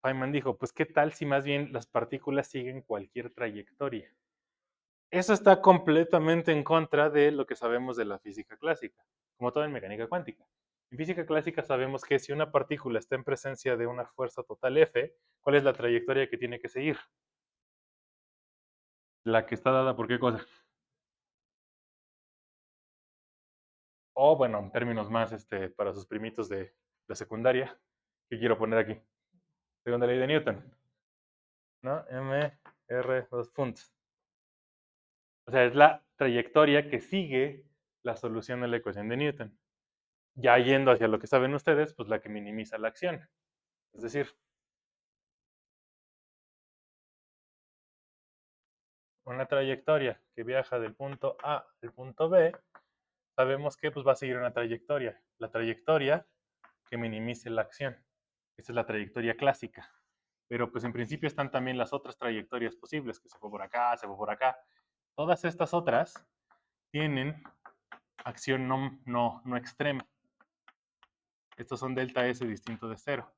Feynman dijo, pues qué tal si más bien las partículas siguen cualquier trayectoria. Eso está completamente en contra de lo que sabemos de la física clásica, como todo en mecánica cuántica. En física clásica sabemos que si una partícula está en presencia de una fuerza total F, ¿cuál es la trayectoria que tiene que seguir? La que está dada por qué cosa. O bueno, en términos más para sus primitos de la secundaria, que quiero poner aquí. Segunda ley de Newton, ¿no? R 2 puntos. O sea, es la trayectoria que sigue la solución de la ecuación de Newton. Ya yendo hacia lo que saben ustedes, pues la que minimiza la acción. Es decir, una trayectoria que viaja del punto A al punto B, sabemos que pues, va a seguir una trayectoria. La trayectoria que minimice la acción. Esa es la trayectoria clásica. Pero pues en principio están también las otras trayectorias posibles, que se fue por acá, se fue por acá. Todas estas otras tienen acción no extrema. Estos son delta S distinto de cero.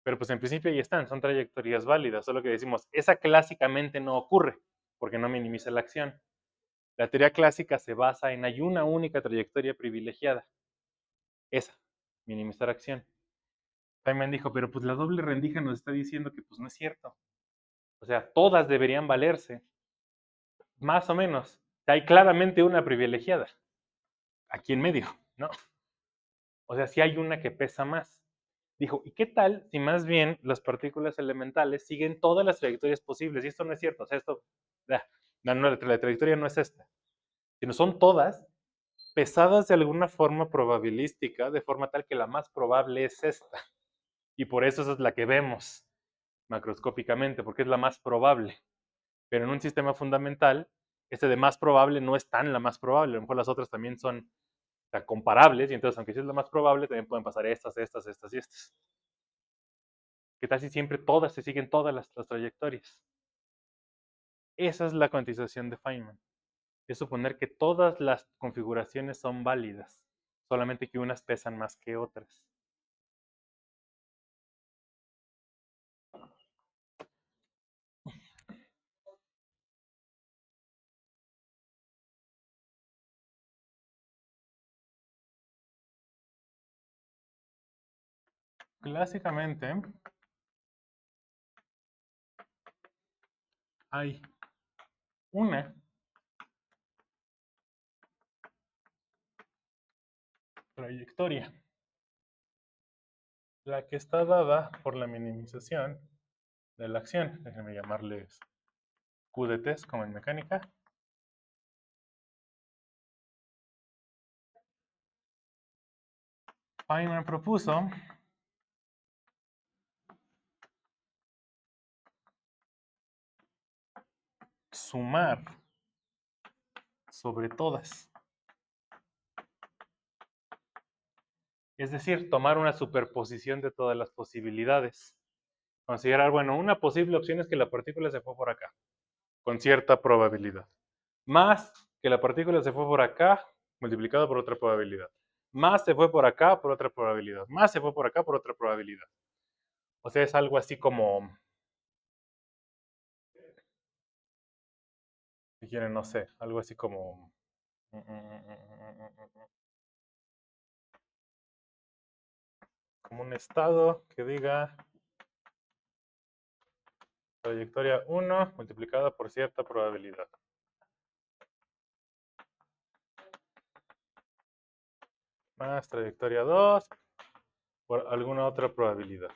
Pero pues en principio ahí están, son trayectorias válidas, solo que decimos, esa clásicamente no ocurre, porque no minimiza la acción. La teoría clásica se basa en hay una única trayectoria privilegiada, esa, minimizar acción. Feynman dijo, pero pues la doble rendija nos está diciendo que pues no es cierto. O sea, todas deberían valerse, más o menos. Hay claramente una privilegiada, aquí en medio, ¿no? O sea, sí hay una que pesa más. Dijo, ¿y qué tal si más bien las partículas elementales siguen todas las trayectorias posibles? Y esto no es cierto, o sea, la trayectoria no es esta, sino son todas pesadas de alguna forma probabilística, de forma tal que la más probable es esta. Y por eso esa es la que vemos macroscópicamente, porque es la más probable. Pero en un sistema fundamental, este de más probable no es tan la más probable, a lo mejor las otras también son comparables, y entonces aunque sí es la más probable, también pueden pasar estas y estas. ¿Qué tal si siempre todas se siguen todas las trayectorias? Esa es la cuantización de Feynman. Es suponer que todas las configuraciones son válidas, solamente que unas pesan más que otras. Clásicamente hay una trayectoria, la que está dada por la minimización de la acción. Déjenme llamarles Q de test como en mecánica. Feynman propuso sumar sobre todas Es decir, tomar una superposición de todas las posibilidades. Considerar, bueno, una posible opción es que la partícula se fue por acá, con cierta probabilidad. Más que la partícula se fue por acá, multiplicado por otra probabilidad. Más se fue por acá por otra probabilidad. Más se fue por acá por otra probabilidad. O sea, es algo así como, si quieren, no sé, algo así como... Como un estado que diga trayectoria 1 multiplicada por cierta probabilidad. Más trayectoria 2 por alguna otra probabilidad.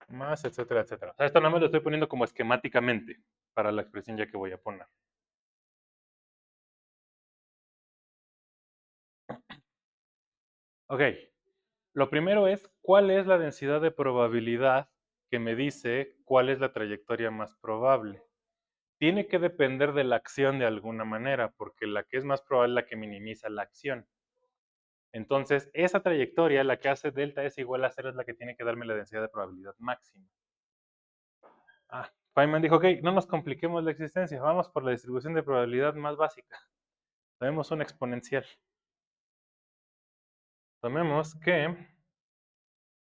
Más, etcétera, etcétera. O sea, esto nada más lo estoy poniendo como esquemáticamente para la expresión ya que voy a poner. Ok, lo primero es cuál es la densidad de probabilidad que me dice cuál es la trayectoria más probable. Tiene que depender de la acción de alguna manera, porque la que es más probable es la que minimiza la acción. Entonces, esa trayectoria, la que hace delta S igual a 0, es la que tiene que darme la densidad de probabilidad máxima. Feynman dijo, ok, no nos compliquemos la existencia, vamos por la distribución de probabilidad más básica. Tomemos una exponencial. Tomemos que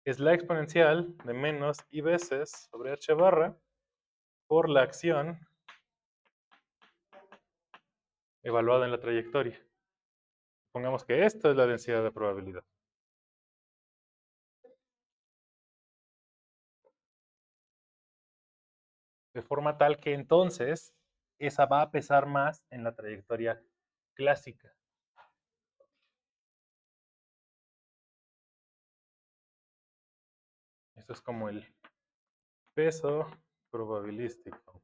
es la exponencial de menos i veces sobre h barra por la acción evaluada en la trayectoria. Pongamos que esto es la densidad de probabilidad. De forma tal que entonces esa va a pesar más en la trayectoria clásica. Esto es como el peso probabilístico.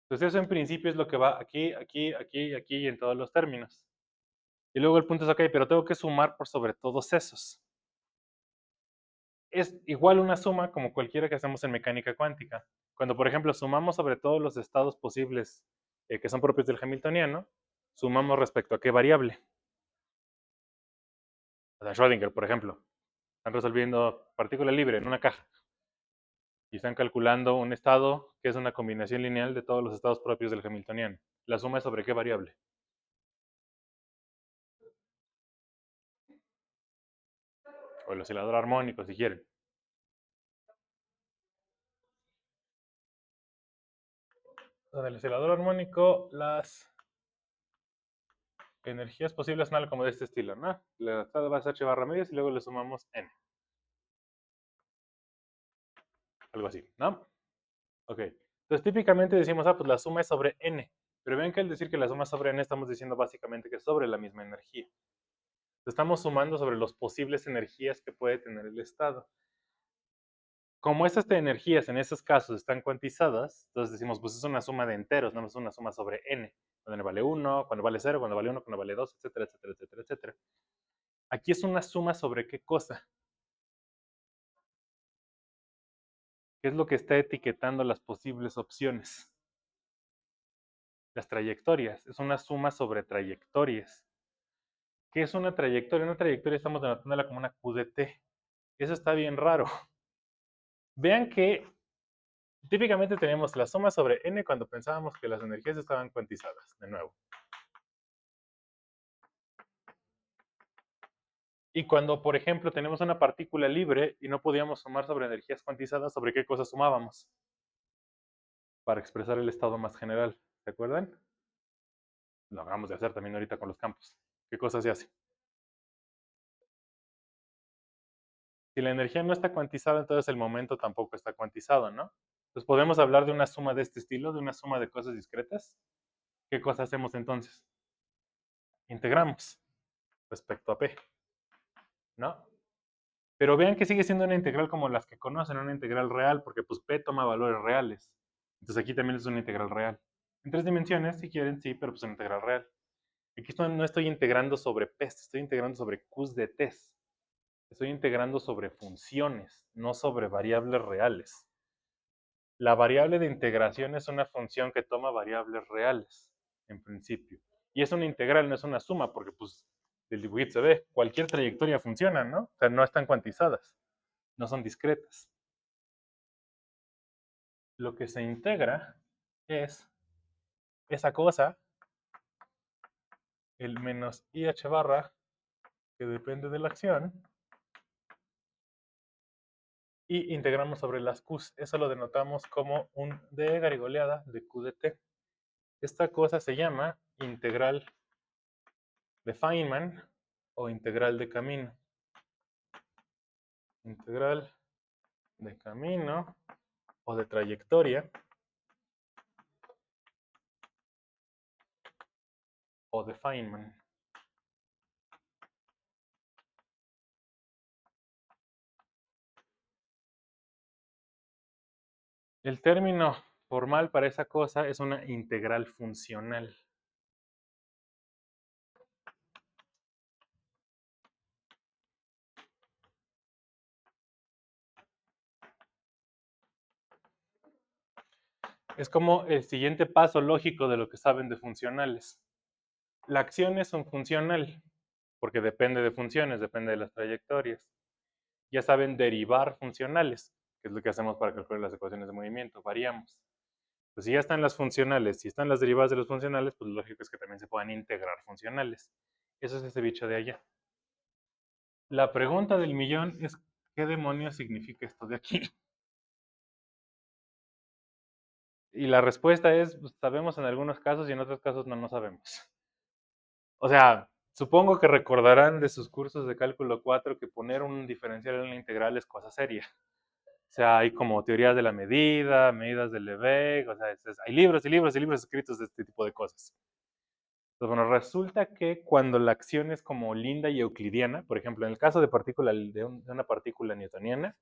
Entonces eso en principio es lo que va aquí, aquí, aquí, aquí y en todos los términos. Y luego el punto es, ok, pero tengo que sumar por sobre todos esos. Es igual una suma como cualquiera que hacemos en mecánica cuántica. Cuando, por ejemplo, sumamos sobre todos los estados posibles que son propios del Hamiltoniano, sumamos respecto a qué variable. O sea, Schrödinger, por ejemplo. Están resolviendo partícula libre en una caja y están calculando un estado que es una combinación lineal de todos los estados propios del Hamiltoniano. La suma es sobre qué variable. O el oscilador armónico, si quieren. Con el oscilador armónico, las energías posibles son algo como de este estilo, ¿no? La entrada va a ser h barra medias y luego le sumamos n. Algo así, ¿no? Ok. Entonces, típicamente decimos, pues la suma es sobre n. Pero ven que al decir que la suma es sobre n, estamos diciendo básicamente que es sobre la misma energía. Estamos sumando sobre las posibles energías que puede tener el estado. Como estas energías en esos casos están cuantizadas, entonces decimos, pues es una suma de enteros, no es una suma sobre n. Cuando n vale 1, cuando vale 0, cuando vale 1, cuando vale 2, etcétera, etcétera, etcétera, etcétera. Aquí es una suma sobre qué cosa. ¿Qué es lo que está etiquetando las posibles opciones? Las trayectorias. Es una suma sobre trayectorias. ¿Qué es una trayectoria? Una trayectoria estamos denotándola como una Q de T. Eso está bien raro. Vean que típicamente tenemos la suma sobre n cuando pensábamos que las energías estaban cuantizadas. De nuevo. Y cuando, por ejemplo, tenemos una partícula libre y no podíamos sumar sobre energías cuantizadas, ¿sobre qué cosa sumábamos? Para expresar el estado más general. ¿Se acuerdan? Lo acabamos de hacer también ahorita con los campos. ¿Qué cosa se hace? Si la energía no está cuantizada, entonces el momento tampoco está cuantizado, ¿no? Entonces podemos hablar de una suma de este estilo, de una suma de cosas discretas. ¿Qué cosa hacemos entonces? Integramos respecto a P, ¿no? Pero vean que sigue siendo una integral como las que conocen, una integral real, porque pues P toma valores reales. Entonces aquí también es una integral real. En 3 dimensiones, si quieren, sí, pero pues una integral real. Aquí no estoy integrando sobre P, estoy integrando sobre Qs de T. Estoy integrando sobre funciones, no sobre variables reales. La variable de integración es una función que toma variables reales, en principio. Y es una integral, no es una suma, porque pues del dibujito se ve, cualquier trayectoria funciona, ¿no? O sea, no están cuantizadas, no son discretas. Lo que se integra es esa cosa, el menos IH barra, que depende de la acción, y integramos sobre las Qs. Eso lo denotamos como un d garigoleada de Q de t. Esta cosa se llama integral de Feynman o integral de camino. Integral de camino o de trayectoria o de Feynman. El término formal para esa cosa es una integral funcional. Es como el siguiente paso lógico de lo que saben de funcionales. La acción es un funcional, porque depende de funciones, depende de las trayectorias. Ya saben derivar funcionales, que es lo que hacemos para calcular las ecuaciones de movimiento, variamos. Pues si ya están las funcionales, si están las derivadas de los funcionales, pues lo lógico es que también se puedan integrar funcionales. Eso es ese bicho de allá. La pregunta del millón es, ¿qué demonios significa esto de aquí? Y la respuesta es, pues, sabemos en algunos casos y en otros casos no sabemos. O sea, supongo que recordarán de sus cursos de cálculo 4 que poner un diferencial en la integral es cosa seria. O sea, hay como teorías de la medida, medidas de Lebesgue, o sea, hay libros y libros y libros escritos de este tipo de cosas. Entonces, bueno, resulta que cuando la acción es como linda y euclidiana, por ejemplo, en el caso de, de una partícula newtoniana,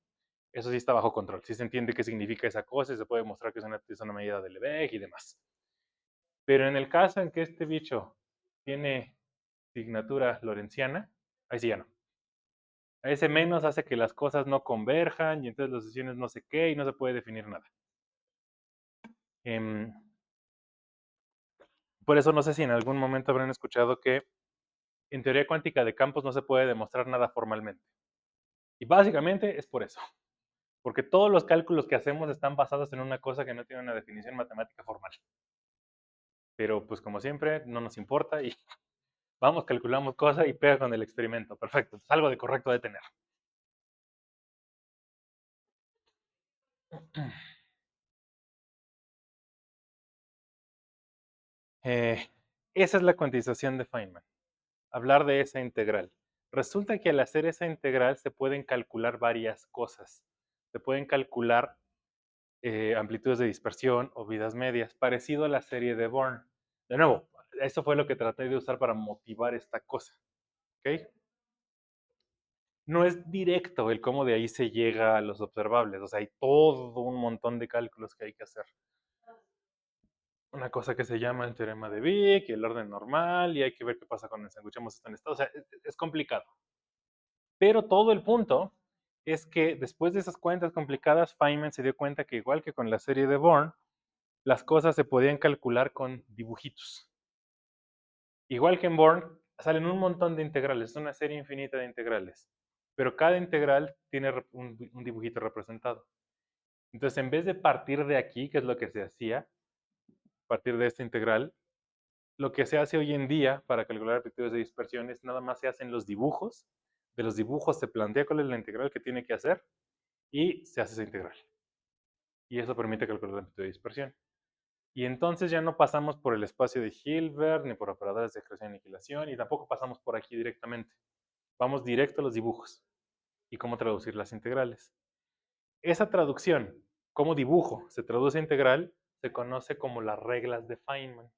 eso sí está bajo control. Sí se entiende qué significa esa cosa y se puede demostrar que es una medida de Lebesgue y demás. Pero en el caso en que este bicho tiene signatura lorentziana, ahí sí ya no. A ese menos hace que las cosas no converjan y entonces las decisiones no sé qué y no se puede definir nada. Em, por eso no sé si en algún momento habrán escuchado que en teoría cuántica de campos no se puede demostrar nada formalmente. Y básicamente es por eso. Porque todos los cálculos que hacemos están basados en una cosa que no tiene una definición matemática formal. Pero pues como siempre, no nos importa y vamos, calculamos cosas y pega con el experimento. Perfecto, es algo de correcto de tener. Esa es la cuantización de Feynman. Hablar de esa integral. Resulta que al hacer esa integral se pueden calcular varias cosas. Se pueden calcular amplitudes de dispersión o vidas medias, parecido a la serie de Born. De nuevo, eso fue lo que traté de usar para motivar esta cosa. ¿Ok? No es directo el cómo de ahí se llega a los observables. O sea, hay todo un montón de cálculos que hay que hacer. Una cosa que se llama el teorema de Wick y el orden normal, y hay que ver qué pasa cuando ensanguchamos esto en estado. O sea, es complicado. Pero todo el punto es que después de esas cuentas complicadas, Feynman se dio cuenta que igual que con la serie de Born, las cosas se podían calcular con dibujitos. Igual que en Born, salen un montón de integrales, es una serie infinita de integrales, pero cada integral tiene un dibujito representado. Entonces, en vez de partir de aquí, que es lo que se hacía, partir de esta integral, lo que se hace hoy en día para calcular amplitudes de dispersión es nada más se hacen los dibujos. De los dibujos se plantea cuál es la integral que tiene que hacer y se hace esa integral. Y eso permite calcular la amplitud de dispersión. Y entonces ya no pasamos por el espacio de Hilbert, ni por operadores de creación y aniquilación, y tampoco pasamos por aquí directamente. Vamos directo a los dibujos y cómo traducir las integrales. Esa traducción, como dibujo se traduce a integral, se conoce como las reglas de Feynman.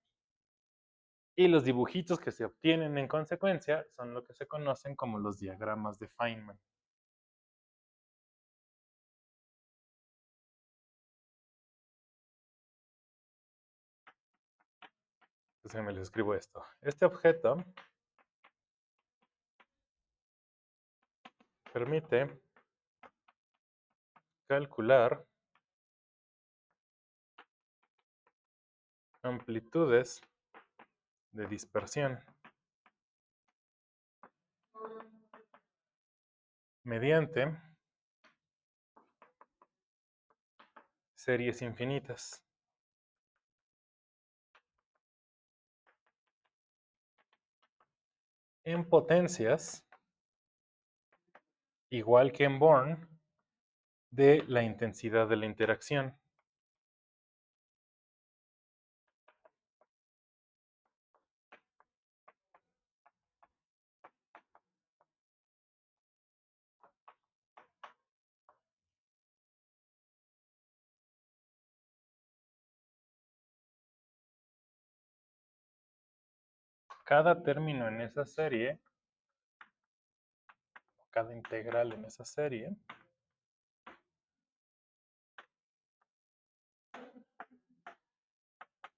Y los dibujitos que se obtienen en consecuencia son lo que se conocen como los diagramas de Feynman. Entonces me les escribo esto. Este objeto permite calcular amplitudes de dispersión mediante series infinitas. En potencias, igual que en Born, de la intensidad de la interacción. Cada término en esa serie, cada integral en esa serie,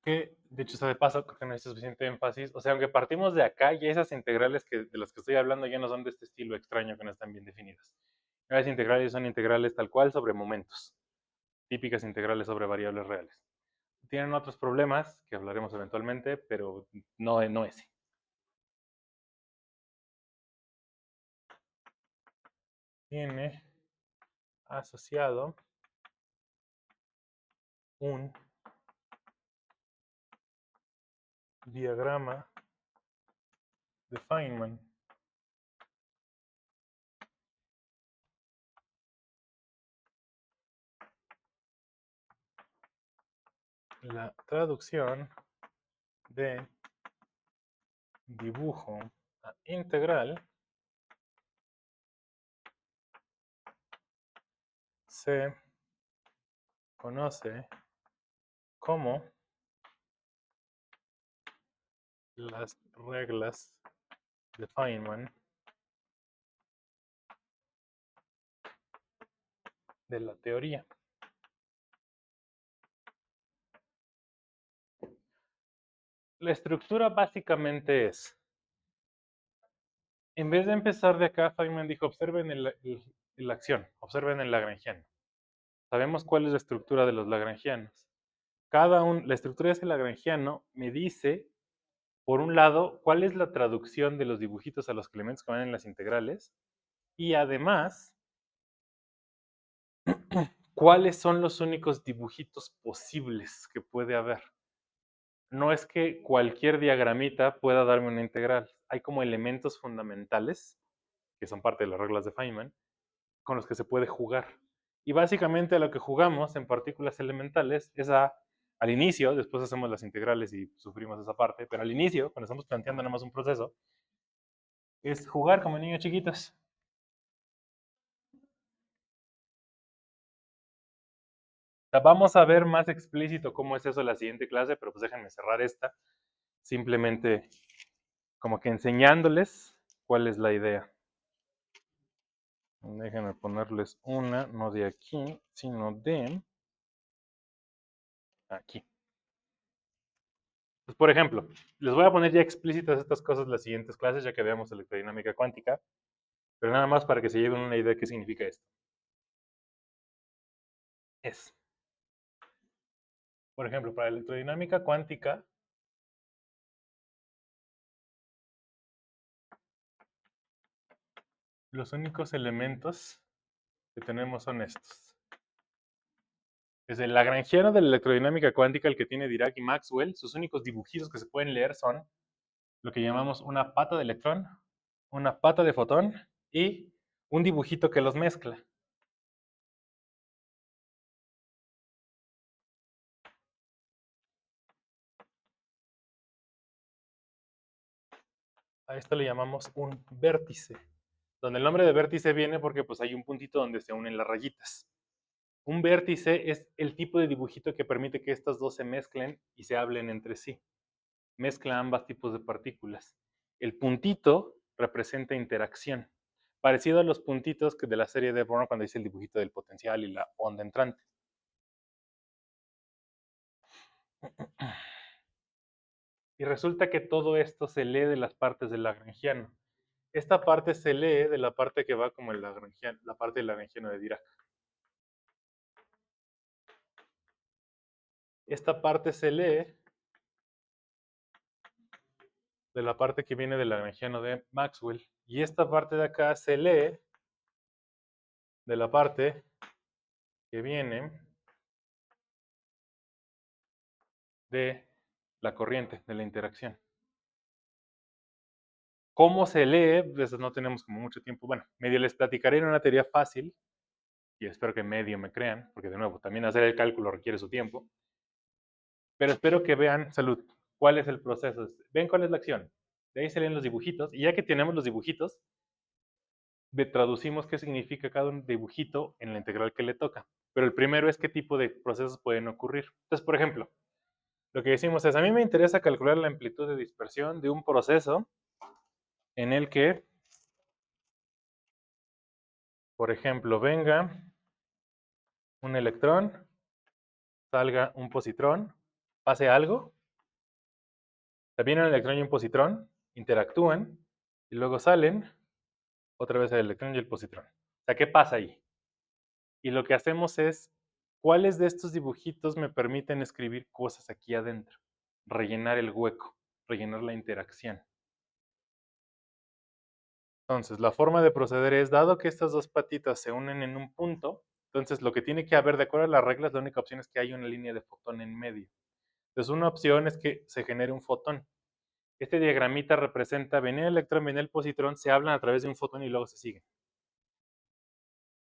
que de hecho está de paso, creo que no es suficiente énfasis, o sea, aunque partimos de acá, ya esas integrales de las que estoy hablando ya no son de este estilo extraño que no están bien definidas. Las integrales son integrales tal cual sobre momentos, típicas integrales sobre variables reales. Tienen otros problemas que hablaremos eventualmente, pero no ese. Tiene asociado un diagrama de Feynman. La traducción de dibujo a integral se conoce como las reglas de Feynman de la teoría. La estructura básicamente es, en vez de empezar de acá, Feynman dijo, observen la acción, observen el lagrangiano. Sabemos cuál es la estructura de los lagrangianos. La estructura de ese lagrangiano me dice, por un lado, cuál es la traducción de los dibujitos a los elementos que van en las integrales, y además, cuáles son los únicos dibujitos posibles que puede haber. No es que cualquier diagramita pueda darme una integral. Hay como elementos fundamentales, que son parte de las reglas de Feynman, con los que se puede jugar. Y básicamente a lo que jugamos en partículas elementales es al inicio, después hacemos las integrales y sufrimos esa parte, pero al inicio, cuando estamos planteando nada más un proceso, es jugar como niños chiquitos. Vamos a ver más explícito cómo es eso en la siguiente clase, pero pues déjenme cerrar esta, simplemente como que enseñándoles cuál es la idea. Déjenme ponerles una, no de aquí, sino de aquí. Pues, por ejemplo, les voy a poner ya explícitas estas cosas en las siguientes clases, ya que veamos electrodinámica cuántica, pero nada más para que se lleven una idea de qué significa esto. Por ejemplo, para electrodinámica cuántica, los únicos elementos que tenemos son estos. Es el lagrangiano de la electrodinámica cuántica, el que tiene Dirac y Maxwell. Sus únicos dibujitos que se pueden leer son lo que llamamos una pata de electrón, una pata de fotón y un dibujito que los mezcla. A esto le llamamos un vértice, donde el nombre de vértice viene porque pues hay un puntito donde se unen las rayitas. Un vértice es el tipo de dibujito que permite que estas dos se mezclen y se hablen entre sí. Mezcla ambos tipos de partículas. El puntito representa interacción, parecido a los puntitos de la serie de Born cuando dice el dibujito del potencial y la onda entrante. Y resulta que todo esto se lee de las partes del lagrangiano. esta parte se lee de la parte que va como el lagrangiano, la parte del lagrangiano de Dirac. Esta parte se lee de la parte que viene del lagrangiano de Maxwell. Y esta parte de acá se lee de la parte que viene de la corriente, de la interacción. ¿Cómo se lee? Pues no tenemos como mucho tiempo. Bueno, medio les platicaré en una teoría fácil, y espero que medio me crean, porque de nuevo, también hacer el cálculo requiere su tiempo. Pero espero que vean, salud, cuál es el proceso. Ven cuál es la acción. De ahí se leen los dibujitos, y ya que tenemos los dibujitos, traducimos qué significa cada un dibujito en la integral que le toca. Pero el primero es qué tipo de procesos pueden ocurrir. Entonces, por ejemplo, lo que decimos es, a mí me interesa calcular la amplitud de dispersión de un proceso en el que, por ejemplo, venga un electrón, salga un positrón, pase algo, viene un electrón y un positrón, interactúan, y luego salen otra vez el electrón y el positrón. O sea, ¿qué pasa ahí? Y lo que hacemos es, ¿cuáles de estos dibujitos me permiten escribir cosas aquí adentro? Rellenar el hueco, rellenar la interacción. Entonces, la forma de proceder es, dado que estas dos patitas se unen en un punto, entonces lo que tiene que haber, de acuerdo a las reglas, la única opción es que haya una línea de fotón en medio. Entonces, una opción es que se genere un fotón. Este diagramita representa, viene el electrón, viene el positrón, se hablan a través de un fotón y luego se siguen.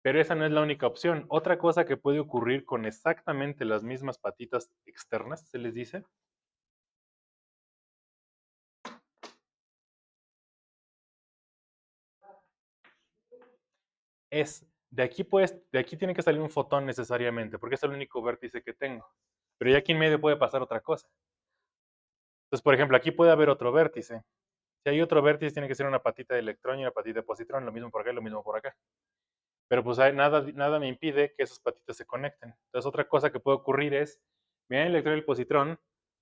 Pero esa no es la única opción. Otra cosa que puede ocurrir con exactamente las mismas patitas externas, se les dice, es, de aquí tiene que salir un fotón necesariamente, porque es el único vértice que tengo. Pero ya aquí en medio puede pasar otra cosa. Entonces, por ejemplo, aquí puede haber otro vértice. Si hay otro vértice, tiene que ser una patita de electrón y una patita de positrón, lo mismo por acá y lo mismo por acá. Pero pues nada me impide que esas patitas se conecten. Entonces, otra cosa que puede ocurrir es, viene el electrón y el positrón,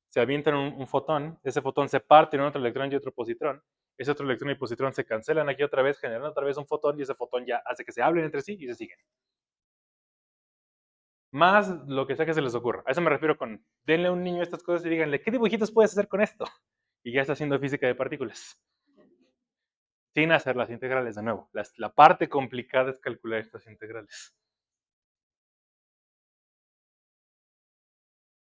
se avientan un fotón, ese fotón se parte en otro electrón y otro positrón, ese otro electrón y positrón se cancelan aquí otra vez, generan otra vez un fotón y ese fotón ya hace que se hablen entre sí y se siguen. Más lo que sea que se les ocurra. A eso me refiero con, denle a un niño estas cosas y díganle, ¿qué dibujitos puedes hacer con esto? Y ya está haciendo física de partículas. Sin hacer las integrales de nuevo. La parte complicada es calcular estas integrales.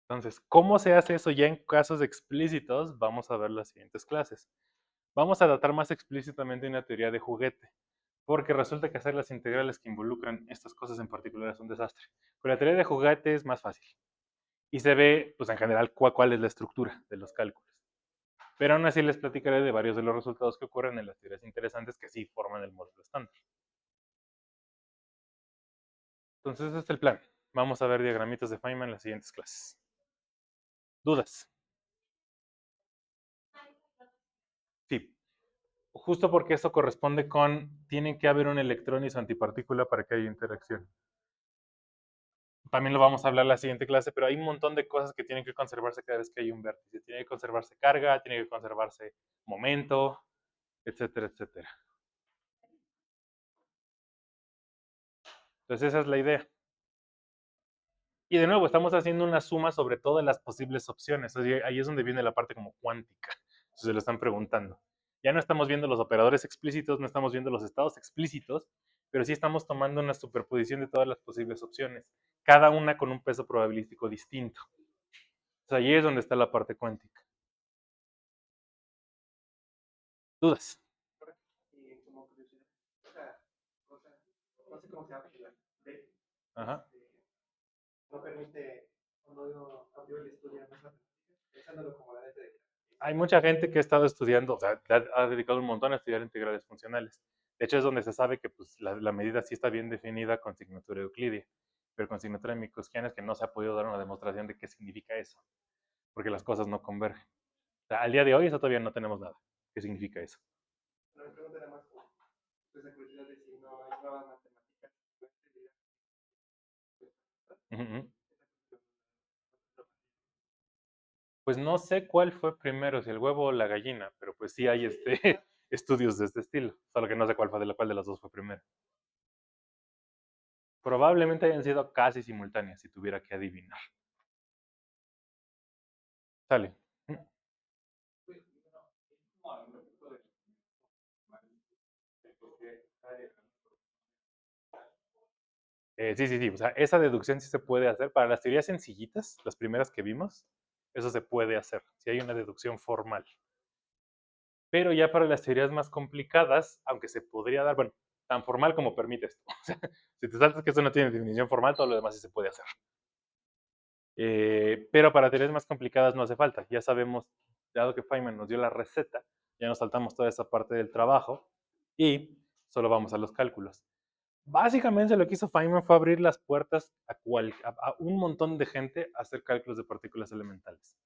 Entonces, ¿cómo se hace eso ya en casos explícitos? Vamos a ver las siguientes clases. Vamos a tratar más explícitamente una teoría de juguete, porque resulta que hacer las integrales que involucran estas cosas en particular es un desastre. Con la teoría de juguete es más fácil. Y se ve, pues en general, cuál es la estructura de los cálculos. Pero aún así les platicaré de varios de los resultados que ocurren en las teorías interesantes que sí forman el modelo estándar. Entonces, este es el plan. Vamos a ver diagramitas de Feynman en las siguientes clases. ¿Dudas? Sí. Justo porque eso corresponde con, tiene que haber un electrón y su antipartícula para que haya interacción. También lo vamos a hablar en la siguiente clase, pero hay un montón de cosas que tienen que conservarse cada vez que hay un vértice. Tiene que conservarse carga, tiene que conservarse momento, etcétera, etcétera. Entonces esa es la idea. Y de nuevo, estamos haciendo una suma sobre todas las posibles opciones. Ahí es donde viene la parte como cuántica. Se lo están preguntando. Ya no estamos viendo los operadores explícitos, no estamos viendo los estados explícitos, pero sí estamos tomando una superposición de todas las posibles opciones, cada una con un peso probabilístico distinto. O sea, ahí es donde está la parte cuántica. ¿Dudas? Como curiosidad, esa cosa, no sé cómo se llama, la D, Ajá. no permite, cuando abrió el estudio de matemáticas, pensándolo como la D de. Hay mucha gente que ha estado estudiando, o sea, ha dedicado un montón a estudiar integrales funcionales. De hecho, es donde se sabe que pues, la medida sí está bien definida con signatura euclidia, pero con signatura minkowskiana es que no se ha podido dar una demostración de qué significa eso, porque las cosas no convergen. O sea, al día de hoy eso todavía no tenemos nada. ¿Qué significa eso? No, me pregunta nada más como, pues la curiosidad de si no hay nuevas matemáticas. Uh -huh. Pues no sé cuál fue primero, si el huevo o la gallina, pero pues sí hay estudios de este estilo, solo que no sé cuál de las dos fue primero. Probablemente hayan sido casi simultáneas, si tuviera que adivinar. Sale. Sí. O sea, esa deducción sí se puede hacer. Para las teorías sencillitas, las primeras que vimos, eso se puede hacer. Si hay una deducción formal. Pero ya para las teorías más complicadas, aunque se podría dar, bueno, tan formal como permite esto. O sea, si te saltas que esto no tiene definición formal, todo lo demás sí se puede hacer. Pero para teorías más complicadas no hace falta. Ya sabemos, dado que Feynman nos dio la receta, ya nos saltamos toda esa parte del trabajo y solo vamos a los cálculos. Básicamente lo que hizo Feynman fue abrir las puertas a un montón de gente a hacer cálculos de partículas elementales,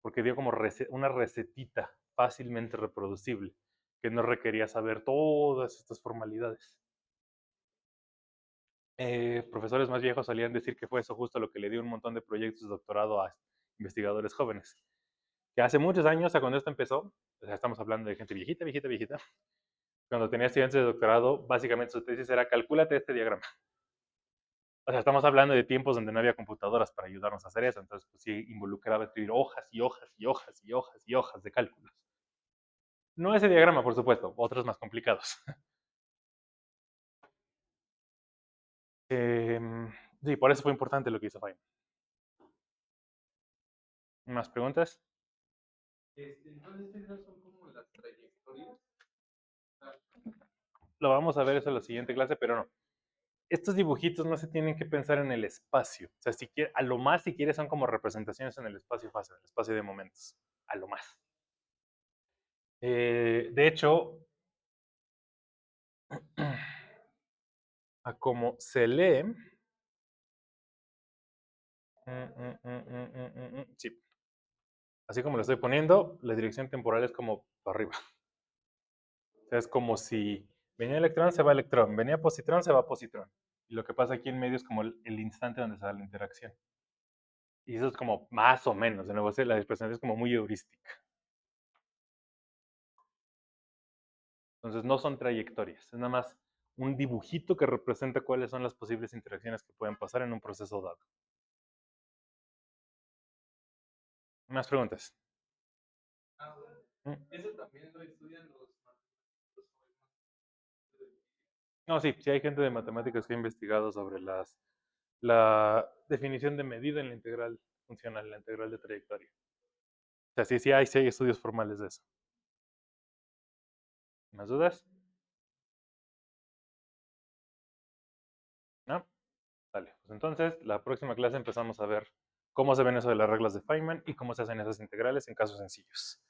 porque dio como una recetita fácilmente reproducible, que no requería saber todas estas formalidades. Profesores más viejos solían decir que fue eso justo lo que le dio un montón de proyectos de doctorado a investigadores jóvenes. Que hace muchos años, a cuando esto empezó, o sea, estamos hablando de gente viejita, cuando tenía estudiantes de doctorado, básicamente su tesis era calcúlate este diagrama. O sea, estamos hablando de tiempos donde no había computadoras para ayudarnos a hacer eso, entonces pues sí involucraba escribir hojas y hojas y hojas y hojas y hojas de cálculos. No ese diagrama, por supuesto, otros más complicados. Sí, por eso fue importante lo que hizo Feynman. ¿Más preguntas? Entonces, esas son como las trayectorias. Lo vamos a ver eso en la siguiente clase, pero no. Estos dibujitos no se tienen que pensar en el espacio. O sea, a lo más, si quieres, son como representaciones en el espacio fácil, en el espacio de momentos. A lo más. De hecho, a como se lee. Sí. Así como lo estoy poniendo, la dirección temporal es como para arriba. O sea, es como si venía electrón, se va electrón. Venía positrón, se va positrón. Y lo que pasa aquí en medio es como el instante donde se da la interacción. Y eso es como más o menos. De nuevo, la expresión es como muy heurística. Entonces no son trayectorias, es nada más un dibujito que representa cuáles son las posibles interacciones que pueden pasar en un proceso dado. ¿Más preguntas? Eso también lo estudian los matemáticos. No, sí hay gente de matemáticas que ha investigado sobre la definición de medida en la integral funcional, la integral de trayectoria. O sea, sí hay estudios formales de eso. ¿Más dudas? ¿No? Vale, pues entonces la próxima clase empezamos a ver cómo se ven eso de las reglas de Feynman y cómo se hacen esas integrales en casos sencillos.